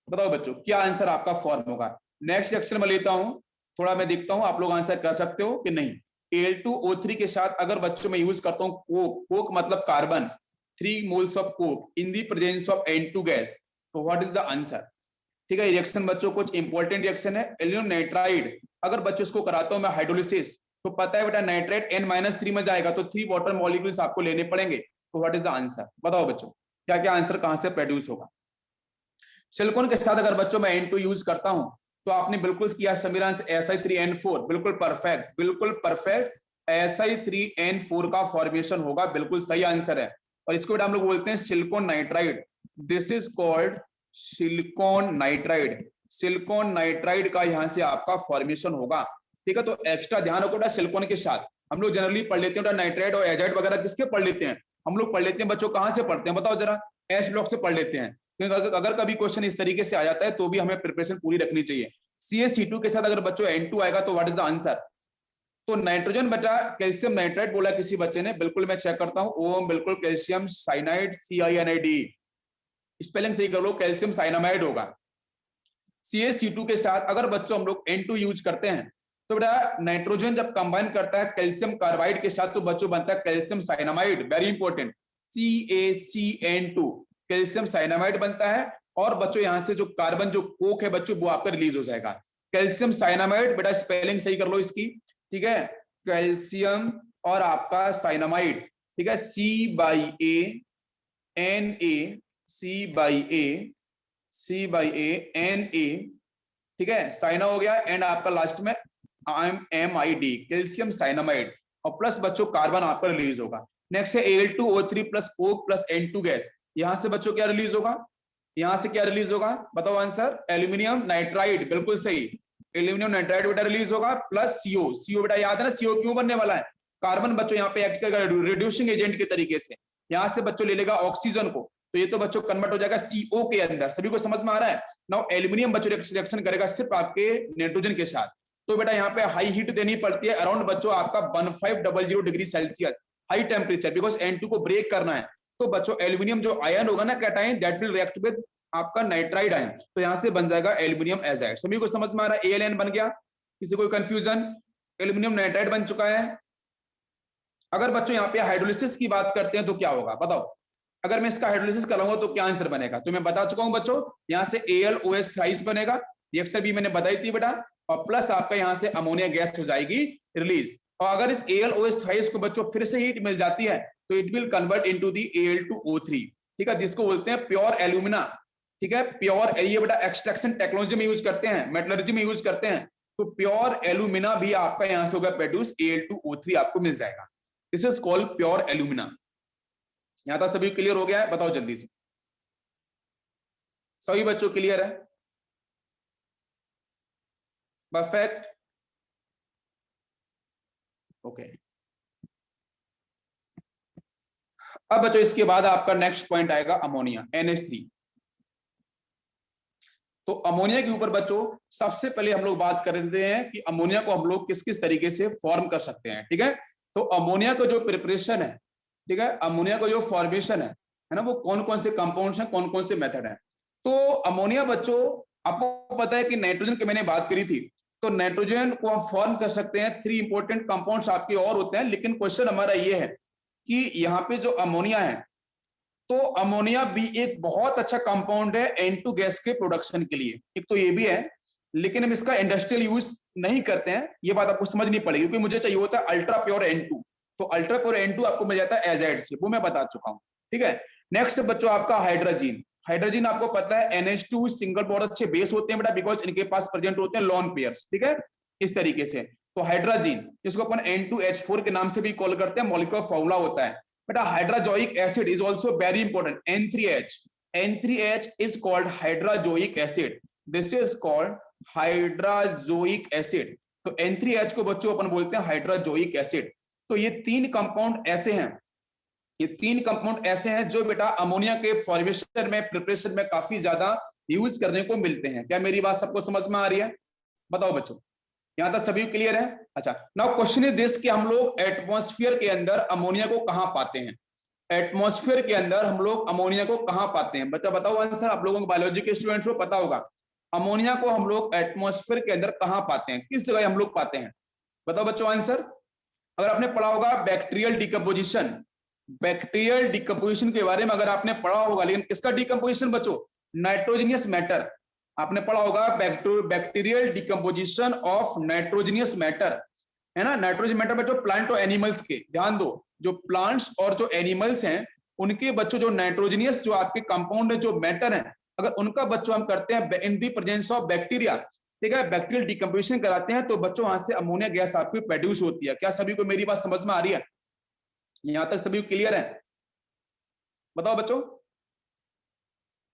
बताओ बच्चों, क्या आंसर आपका फॉर्म होगा? नेक्स्ट रिएक्शन में लेता हूं, थोड़ा मैं देखता हूं आप लोग आंसर कर सकते हो कि नहीं। Al2O3 के साथ अगर बच्चों में यूज करता हूं कोक मतलब carbon, 3 moles of Coke in the presence of N2 gas, तो व्हाट इज द आंसर? ठीक है, रिएक्शन बच्चों कुछ इंपॉर्टेंट रिएक्शन है। एल्यूमिनियम नाइट्राइड अगर बच्चों इसको कराता हूं मैं हाइड्रोलिसिस, तो पता है बेटा नाइट्रेट N-3 में जाएगा, तो 3 वाटर मॉलिक्यूल्स आपको लेने पड़ेंगे, तो व्हाट इज द आंसर? बताओ बच्चों, क्या क्या आंसर कहां से प्रोड्यूस होगा? सिलिकॉन के साथ अगर बच्चों मैं N2 यूज करता हूं तो आपने बिल्कुल किया समीरांश Si3N4, बिल्कुल परफेक्ट Si3N4 का फॉर्मेशन होगा, बिल्कुल सही आंसर है। और इसको बेटा हम लोग बोलते हैं silicon nitride, this is called silicon nitride. Silicon nitride का यहां से आपका फॉर्मेशन होगा, ठीक है। तो एक्स्ट्रा ध्यान रखो बेटा, सिलिकॉन के साथ हम लोग जनरली पढ़ लेते हैं नाइट्राइड और एजाइड वगैरह किसके पढ़ लेते हैं? हम लोग पढ़ लेते हैं बच्चों, कहां से पढ़ते हैं बताओ जरा? एस ब्लॉक से पढ़ लेते हैं, क्योंकि अगर कभी क्वेश्चन इस तरीके से आ जाता है तो भी हमें प्रिपरेशन पूरी रखनी चाहिए। CaC2 के साथ अगर बच्चों N2 आएगा तो व्हाट इज द आंसर? तो नाइट्रोजन बचा कैल्शियम नाइट्राइड बोला किसी बच्चे ने, बिल्कुल मैं चेक करता हूं, ओम बिल्कुल कैल्शियम साइनाइड CiNid, स्पेलिंग सही कर लो, कैल्शियम साइनामाइड होगा। CaC2 के साथ अगर बच्चों हम लोग N2 यूज करते हैं तो बेटा नाइट्रोजन जब कंबाइन करता है कैल्शियम कार्बाइड के साथ तो बच्चों बनता है calcium cyanamide, very important, CaCN2 calcium cyanamide बनता है। और बच्चों यहां से जो कार्बन जो कोक है बच्चों वो आपका रिलीज हो जाएगा, कैल्शियम साइनामाइड, बेटा स्पेलिंग सही कर लो इसकी, ठीक है, कैल्शियम और आपका साइनामाइड, ठीक है, C/A ठीक है, साइना हो गया, एंड आपका लास्ट में MID कैल्शियम साइनामाइड, और प्लस बच्चों कार्बन आपका रिलीज होगा। नेक्स्ट है Al2O3 plus Coke plus N2 gas, यहां से बच्चों क्या रिलीज होगा? यहां से क्या रिलीज होगा बताओ आंसर? एल्यूमिनियम नाइट्राइड, बिल्कुल सही, एल्यूमिनियम नाइट्राइड बेटा रिलीज होगा, प्लस CO बेटा याद है ना, CO क्यों बनने वाला है? कार्बन बच्चों यहाँ पे एक्ट करेगा रिड्यूसिंग एजेंट के तरीके से, यहां से बच्चों ले लेगा ऑक्सीजन को, तो ये तो बच्चों कन्वर्ट हो जाएगा CO के अंदर। सभी को समझ में आ रहा है? नाउ एल्यूमिनियम बच्चों रिएक्शन करेगा सिर्फ आपके नाइट्रोजन के साथ, तो बेटा यहाँ पे हाई हीट देनी पड़ती है, अराउंड बच्चों आपका 1500 degree Celsius high temperature, because N2 को ब्रेक करना है। तो बच्चों एल्यूमिनियम जो आयन होगा ना cation, that will react with आपका नाइट्राइड आयन, तो यहां से बन जाएगा एल्यूमिनियम एजाइड। सभी को समझ में आ रहा है? ALN बन गया, किसी कोई कंफ्यूजन? एल्यूमिनियम नाइट्राइड बन चुका है। अगर बच्चों यहाँ पे हाइड्रोलिसिस की बात करते हैं तो क्या होगा बताओ? अगर मैं इसका हाइड्रोलिसिस कराऊंगा तो क्या आंसर बनेगा? तो मैं बता चुका हूं बच्चों, यहाँ से AlOH थ्राइस बनेगा, रिएक्शन भी मैंने बताई थी बेटा, और प्लस आपका यहाँ से अमोनिया गैस हो जाएगी रिलीज। और अगर इस AlOH थ्राइस को बच्चों फिर से हीट मिल जाती है तो it will convert into the Al2O3, ठीक है, जिसको बोलते हैं प्योर एल्यूमिना। ठीक है, प्योर, ये बेटा एक्सट्रैक्शन टेक्नोलॉजी में यूज करते हैं, मेटलर्जी में यूज करते हैं, तो प्योर एल्यूमिना भी आपका यहाँ से होगा प्रोड्यूस, Al2O3 आपको मिल जाएगा। This is called pure alumina. यहां तक सभी क्लियर हो गया है? बताओ जल्दी से, सभी बच्चों क्लियर है? Perfect, okay. अब बच्चों इसके बाद आपका नेक्स्ट पॉइंट आएगा अमोनिया, NH3। तो अमोनिया के ऊपर बच्चों सबसे पहले हम लोग बात कर रहे हैं कि अमोनिया को हम लोग किस किस तरीके से फॉर्म कर सकते हैं। ठीक है, तो अमोनिया का जो प्रिपरेशन है, ठीक है, अमोनिया का जो फॉर्मेशन है ना, वो कौन कौन से कंपाउंड्स हैं, कौन कौन से मेथड हैं। तो अमोनिया बच्चों आपको पता है कि नाइट्रोजन की मैंने बात करी थी, तो नाइट्रोजन को हम फॉर्म कर सकते हैं, 3 इंपॉर्टेंट कंपाउंड्स आपके और होते हैं, लेकिन क्वेश्चन हमारा ये है कि यहाँ पे जो अमोनिया है, तो अमोनिया भी एक बहुत अच्छा कंपाउंड है N2 गैस के प्रोडक्शन के लिए, एक तो ये भी है, लेकिन हम इसका इंडस्ट्रियल यूज नहीं करते हैं, ये बात आपको समझनी पड़ेगी, क्योंकि मुझे चाहिए होता है अल्ट्रा प्योर N2, तो अल्ट्रा प्योर N2 आपको मिल जाता है एजाइड से, वो मैं बता चुका हूं। ठीक है, नेक्स्ट बच्चों आपका हाइड्रोजन। हाइड्रोजन आपको पता है NH2 सिंगल बॉन्ड अच्छे बेस होते हैं बेटा, बिकॉज इनके पास प्रेजेंट होते हैं लोन पेयर्स। ठीक है, इस तरीके से, तो हाइड्रोजन जिसको अपन N2H4 के नाम से भी कॉल करते हैं, मॉलिक्यूलर फॉर्मूला होता है बेटा। Hydrazoic acid is also very important, N3H is called hydrazoic acid, this is called hydrazoic acid. तो N3H को बच्चों अपन बोलते हैं हाइड्रोजोइक एसिड। तो ये 3 कंपाउंड ऐसे हैं, ये 3 कंपाउंड ऐसे हैं जो बेटा अमोनिया के फॉर्मेशन में, प्रिपरेशन में काफी ज्यादा यूज करने को मिलते हैं। क्या मेरी बात सबको समझ में आ रही है? बताओ बच्चों, यहां तक सभी क्लियर है? अच्छा, नाउ क्वेश्चन इज दिस कि हम लोग एटमॉस्फेयर के अंदर अमोनिया को कहां पाते हैं? एटमॉस्फेयर के अंदर हम लोग अमोनिया को कहां पाते हैं? बच्चा बताओ आंसर, आप लोगों को बायोलॉजी के स्टूडेंट्स को पता होगा, अमोनिया को हम लोग एटमॉस्फेयर के अंदर कहां पाते हैं, किस जगह हम लोग पाते हैं? बताओ बच्चों आंसर। अगर आपने पढ़ा होगा बैक्टीरियल डिकम्पोजिशन, बैक्टीरियल डिकम्पोजिशन के बारे में अगर आपने पढ़ा होगा, लेकिन किसका डिकम्पोजिशन बच्चों? नाइट्रोजनियस मैटर, आपने पढ़ा होगा bacterial decomposition of nitrogenous matter, है ना। नाइट्रोजन मैटर बच्चों प्लांट और एनिमल्स के, ध्यान दो, जो प्लांट्स और जो एनिमल्स हैं उनके बच्चों जो नाइट्रोजनियस जो आपके कंपाउंड है, जो मैटर है, अगर उनका बच्चों हम करते हैं इन दी प्रेजेंस ऑफ बैक्टीरिया, ठीक है, बैक्टीरियल डिकम्पोजिशन कराते हैं, तो बच्चों वहां से अमोनिया गैस आपकी प्रोड्यूस होती है। क्या सभी को मेरी बात समझ में आ रही है? यहां तक सभी क्लियर है? बताओ बच्चों।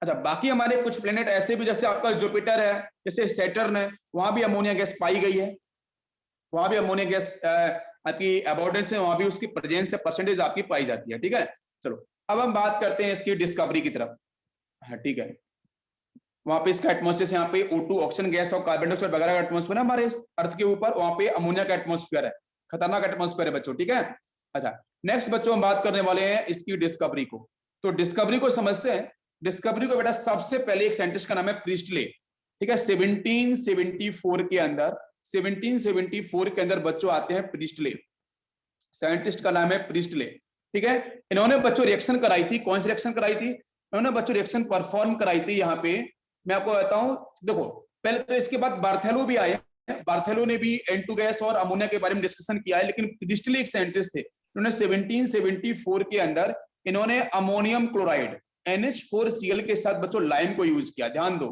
अच्छा, बाकी हमारे कुछ प्लेनेट ऐसे भी, जैसे आपका जुपिटर है, जैसे सैटर्न है, वहां भी अमोनिया गैस पाई गई है, वहां भी अमोनिया गैस आपकी अबोंडेंस है, वहां भी उसकी प्रेजेंस है, परसेंटेज आपकी पाई जाती है। ठीक है, चलो अब हम बात करते हैं इसकी डिस्कवरी की तरफ। हाँ ठीक है, वहां पे इसका एटमॉस्फेयर, यहाँ पे O2 ऑक्सीजन गैस और कार्बन डाइऑक्साइड वगैरह का एटमॉस्फेयर है हमारे अर्थ के ऊपर, वहां पे अमोनिया का एटमॉस्फेयर है, खतरनाक एटमॉस्फेयर है बच्चों। ठीक है, अच्छा नेक्स्ट बच्चों हम बात करने वाले हैं इसकी डिस्कवरी को। तो डिस्कवरी को समझते हैं। डिस्कवरी को बेटा सबसे पहले एक साइंटिस्ट का नाम है प्रीस्टले, ठीक है, 1774 के अंदर, 1774 के अंदर बच्चों आते हैं प्रीस्टले, साइंटिस्ट का नाम है प्रीस्टले। ठीक है, इन्होंने बच्चों रिएक्शन कराई थी, कौन सी रिएक्शन कराई थी? इन्होंने बच्चों रिएक्शन परफॉर्म कराई थी। यहाँ पे मैं आपको बताऊं, देखो पहले तो इसके बाद बार्थेलो भी आए, बार्थेलो ने भी N2 गैस और अमोनिया के बारे में डिस्कशन किया है, लेकिन प्रीस्टले एक साइंटिस्ट थे, इन्होंने 1774 के अंदर इन्होंने अमोनियम क्लोराइड NH4Cl के साथ बच्चों लाइम को यूज किया। ध्यान दो,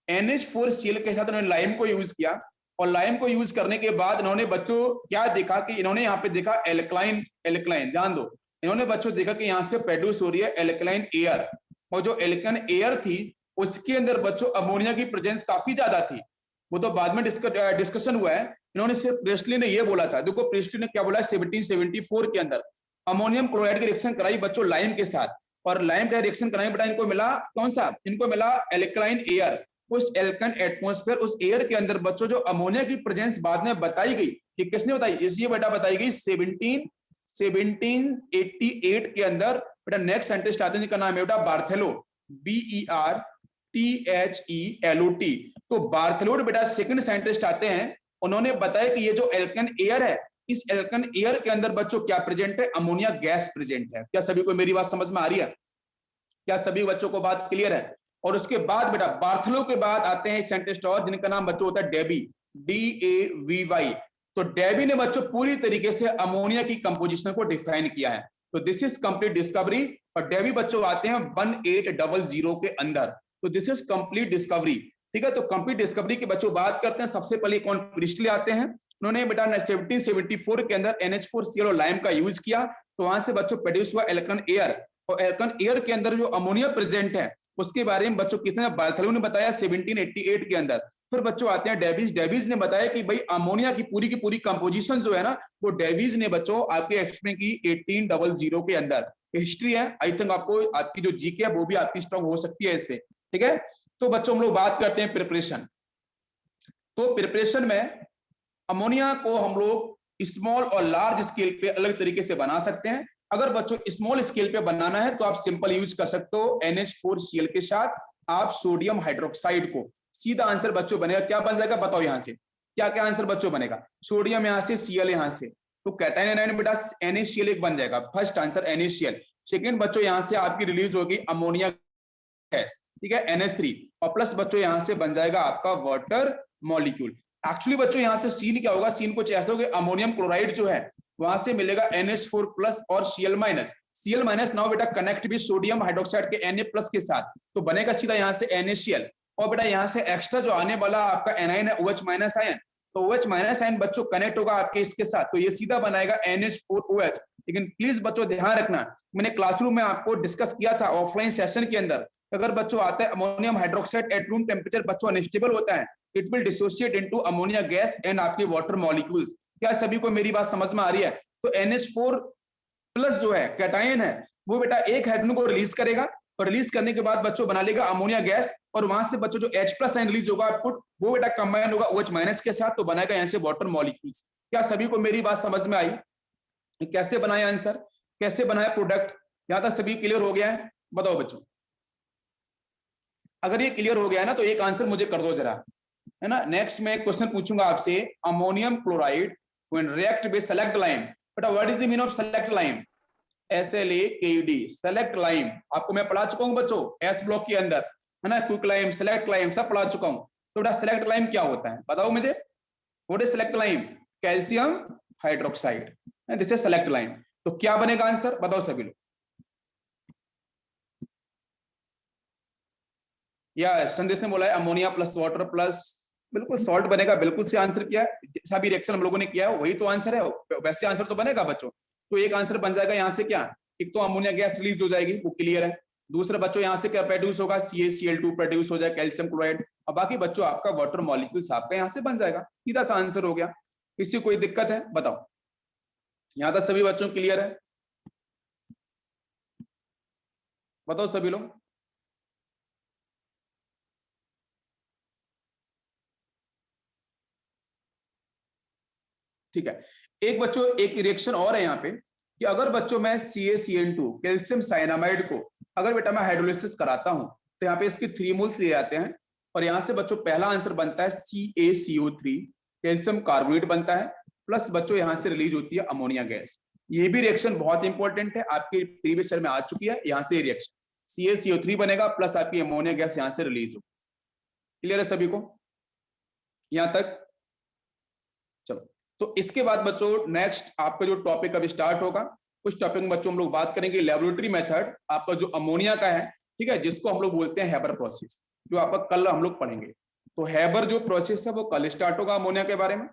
NH4Cl के साथ इन्होंने लाइम को यूज किया, और लाइम को यूज करने के बाद इन्होंने बच्चों क्या देखा कि इन्होंने यहाँ पे देखा एल्कलाइन, एल्कलाइन, ध्यान दो, इन्होंने बच्चों देखा कि यहाँ से प्रोड्यूस हो रही है एल्कलाइन एयर, और जो एल्कलाइन एयर थी उसके अंदर बच्चों अमोनिया की प्रेजेंस काफी ज्यादा थी। वो तो बाद में डिस्कशन हुआ है, इन्होंने सिर्फ प्रीस्टले ने ये बोला था। देखो प्रीस्टले ने क्या बोला, 1774 के अंदर अमोनियम क्लोराइड की रिएक्शन कराई बच्चों लाइम के साथ, और लाइम का रिएक्शन कराने बेटा इनको मिला कौन सा? इनको मिला एल्कलाइन एयर। उस एल्कलाइन एटमॉस्फेयर, उस एयर के अंदर बच्चों जो अमोनिया की प्रेजेंस बाद में बताई गई, कि किसने बताई? ये बेटा बताई गई 1788 के अंदर बेटा नेक्स्ट साइंटिस्ट आते हैं जिनका नाम है बेटा बार्थेलो, BERTHELOT। तो बार्थेलोट बेटा सेकंड साइंटिस्ट आते हैं, उन्होंने बताया कि ये जो एल्कन एयर है, इस एल्कन एयर के अंदर बच्चों क्या प्रेजेंट है, अमोनिया गैस प्रेजेंट है। क्या सभी को मेरी बात समझ में आ रही है? क्या सभी बच्चों को बात क्लियर है? और उसके बाद बेटा बार्थेलो के बाद आते हैं एक साइंटिस्ट और जिनका नाम बच्चों होता है डेबी, DAVY। तो डेबी ने बच्चों पूरी तरीके से अमोनिया की कंपोजिशन को डिफाइन किया है। तो दिस इज कंप्लीट डिस्कवरी। और डेबी बच्चों आते हैं 1800 के अंदर। तो दिस इज कंप्लीट डिस्कवरी। ठीक है, तो कंप्लीट डिस्कवरी की बच्चों बात करते हैं। सबसे पहले कौन प्रिस्टली आते हैं, उन्होंने बेटा 1774 के अंदर NH4Cl और लाइम का यूज किया। तो वहां से बच्चों प्रोड्यूस हुआ एल्कन एयर। और एल्कन एयर के अंदर जो अमोनिया प्रेजेंट है उसके बारे में बच्चों किसने, बार्थेलो ने बताया 1788 के अंदर। फिर बच्चों आते हैं डेविस। डेविस ने बताया कि भाई अमोनिया की पूरी कंपोजिशन जो है ना, वो डेविस ने बच्चों आपके एक्सप्लेन की 1800 के अंदर। हिस्ट्री है, आई थिंक आपको आपकी जो जीके है वो भी आपकी स्ट्रांग हो सकती है इससे। ठीक है, तो बच्चों हम लोग बात करते हैं प्रिपरेशन। तो प्रिपरेशन में अमोनिया को हम लोग स्मॉल और लार्ज स्केल पे अलग तरीके से बना सकते हैं। अगर बच्चों स्मॉल स्केल पे बनाना है तो आप सिंपल यूज कर सकते हो NH4Cl के साथ आप सोडियम हाइड्रोक्साइड को। सीधा आंसर बच्चों बनेगा, क्या बन जाएगा बताओ यहां से, क्या क्या आंसर बच्चों बनेगा? सोडियम यहां से, Cl यहां से, तो कैटायन एनायन बेटा NaCl एक बन जाएगा। First answer NaCl। सेकंड बच्चों यहां से आपकी रिलीज होगी अमोनिया गैस, ठीक है, NH3। और प्लस बच्चों यहां से बन जाएगा आपका वाटर मॉलिक्यूल। एक्चुअली बच्चों यहां से सीन क्या होगा, सीन कुछ ऐसा होगा, अमोनियम क्लोराइड जो है वहां से मिलेगा NH4 प्लस और Cl माइनस नाउ बेटा कनेक्ट भी सोडियम हाइड्रोक्साइड के Na प्लस के साथ, तो बनेगा सीधा यहां से NaCl। और बेटा यहां से एक्स्ट्रा जो आने वाला आपका एनाइन है OH माइनस आयन, तो OH माइनस आयन बच्चों कनेक्ट होगा आपके इसके साथ, तो ये सीधा बनाएगा NH4OH। लेकिन प्लीज बच्चों ध्यान रखना, मैंने क्लासरूम में आपको डिस्कस किया था ऑफलाइन सेशन के अंदर, अगर बच्चों आता है ammonium hydroxide at room temperature बच्चों अनस्टेबल होता है, it will dissociate into ammonia gas and आपके वाटर मॉलिक्यूल्स। क्या सभी को मेरी बात समझ में आ रही है? तो NH4 प्लस जो है कैटायन है वो बेटा एक हाइड्रोजन को रिलीज करेगा, और रिलीज करने के बाद बच्चों बना लेगा अमोनिया गैस, और वहां से बच्चों जो H प्लस आयन रिलीज होगा आपको वो बेटा कंबाइन होगा OH माइनस के साथ, तो बनाएगा यहां से वाटर मॉलिक्यूल्स। क्या सभी को मेरी बात समझ में आई? कैसे बनाया आंसर, कैसे बनाया प्रोडक्ट, यहां तक सभी क्लियर हो गया है? बताओ बच्चों, अगर ये क्लियर हो गया है ना तो एक आंसर मुझे कर दो जरा, है ना। नेक्स्ट मैं क्वेश्चन पूछूंगा आपसे, ammonium chloride when react with slaked lime, बेटा what is the meaning of slaked lime? SLAKED, slaked lime आपको मैं पढ़ा चुका हूं बच्चों एस ब्लॉक के अंदर, है ना, क्विक लाइम, सेलेक्ट लाइम सब पढ़ा चुका हूं। तो बेटा सेलेक्ट लाइम क्या होता है बताओ मुझे, what is select lime? Calcium hydroxide, this is select lime. तो क्या बनेगा आंसर बताओ सभी लोग? या संदेश ने बोला है अमोनिया प्लस वाटर प्लस, बिल्कुल सॉल्ट बनेगा, बिल्कुल से आंसर किया है, जैसा भी रिएक्शन हम लोगों ने किया है वही तो आंसर है, वैसे आंसर तो बनेगा बच्चों। तो एक आंसर बन जाएगा यहाँ से क्या, एक तो अमोनिया गैस रिलीज हो जाएगी वो क्लियर है, दूसरा बच्चों यहाँ से क्या प्रोड्यूस होगा, CaCl2 प्रोड्यूस हो जाए, कैल्शियम क्लोराइड, और बाकी बच्चों आपका वाटर मॉलिक्यूल्स आपका यहाँ से बन जाएगा, सीधा सा आंसर हो गया। किसी कोई दिक्कत है बताओ? यहाँ तक सभी बच्चों क्लियर है? बताओ सभी लोग। ठीक है, एक बच्चों एक रिएक्शन और है यहाँ पे कि अगर बच्चों मैं CaCN2 कैल्शियम साइनामाइड को अगर बेटा मैं हाइड्रोलिसिस कराता हूं तो यहाँ पे इसके 3 मोल्स लिए जाते हैं, और यहाँ से बच्चों पहला आंसर बनता है CaCO3 कैल्शियम कार्बोनेट बनता है, प्लस बच्चों यहाँ से रिलीज होती है अमोनिया गैस। ये भी रिएक्शन बहुत इंपॉर्टेंट है, आपके प्रीवियस ईयर में आ चुकी है, यहाँ से रिएक्शन CaCO3 बनेगा प्लस आपकी अमोनिया गैस यहाँ से रिलीज हो। क्लियर है सभी को यहाँ तक? चलो, तो इसके बाद बच्चों नेक्स्ट आपका जो टॉपिक अभी स्टार्ट होगा, कुछ टॉपिक में बच्चों हम लोग बात करेंगे लेबोरेटरी मेथड आपका जो अमोनिया का है, ठीक है, जिसको हम लोग बोलते हैं हैबर प्रोसेस, जो आपका कल हम लोग पढ़ेंगे। तो हैबर जो प्रोसेस है वो कल स्टार्ट होगा अमोनिया के बारे में,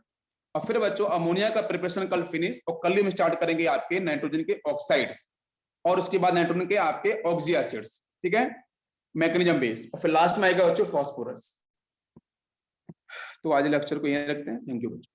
और फिर बच्चों अमोनिया का प्रिपरेशन कल फिनिश, और कल हम स्टार्ट करेंगे आपके नाइट्रोजन के ऑक्साइड्स, और उसके बाद नाइट्रोजन के आपके ऑक्सी एसिड्स, ठीक है, मैकेनिज्म बेस, और फिर लास्ट में आएगा बच्चों फॉस्फोरस। तो आज लेक्चर को यहीं रखते हैं, थैंक यू बच्चों।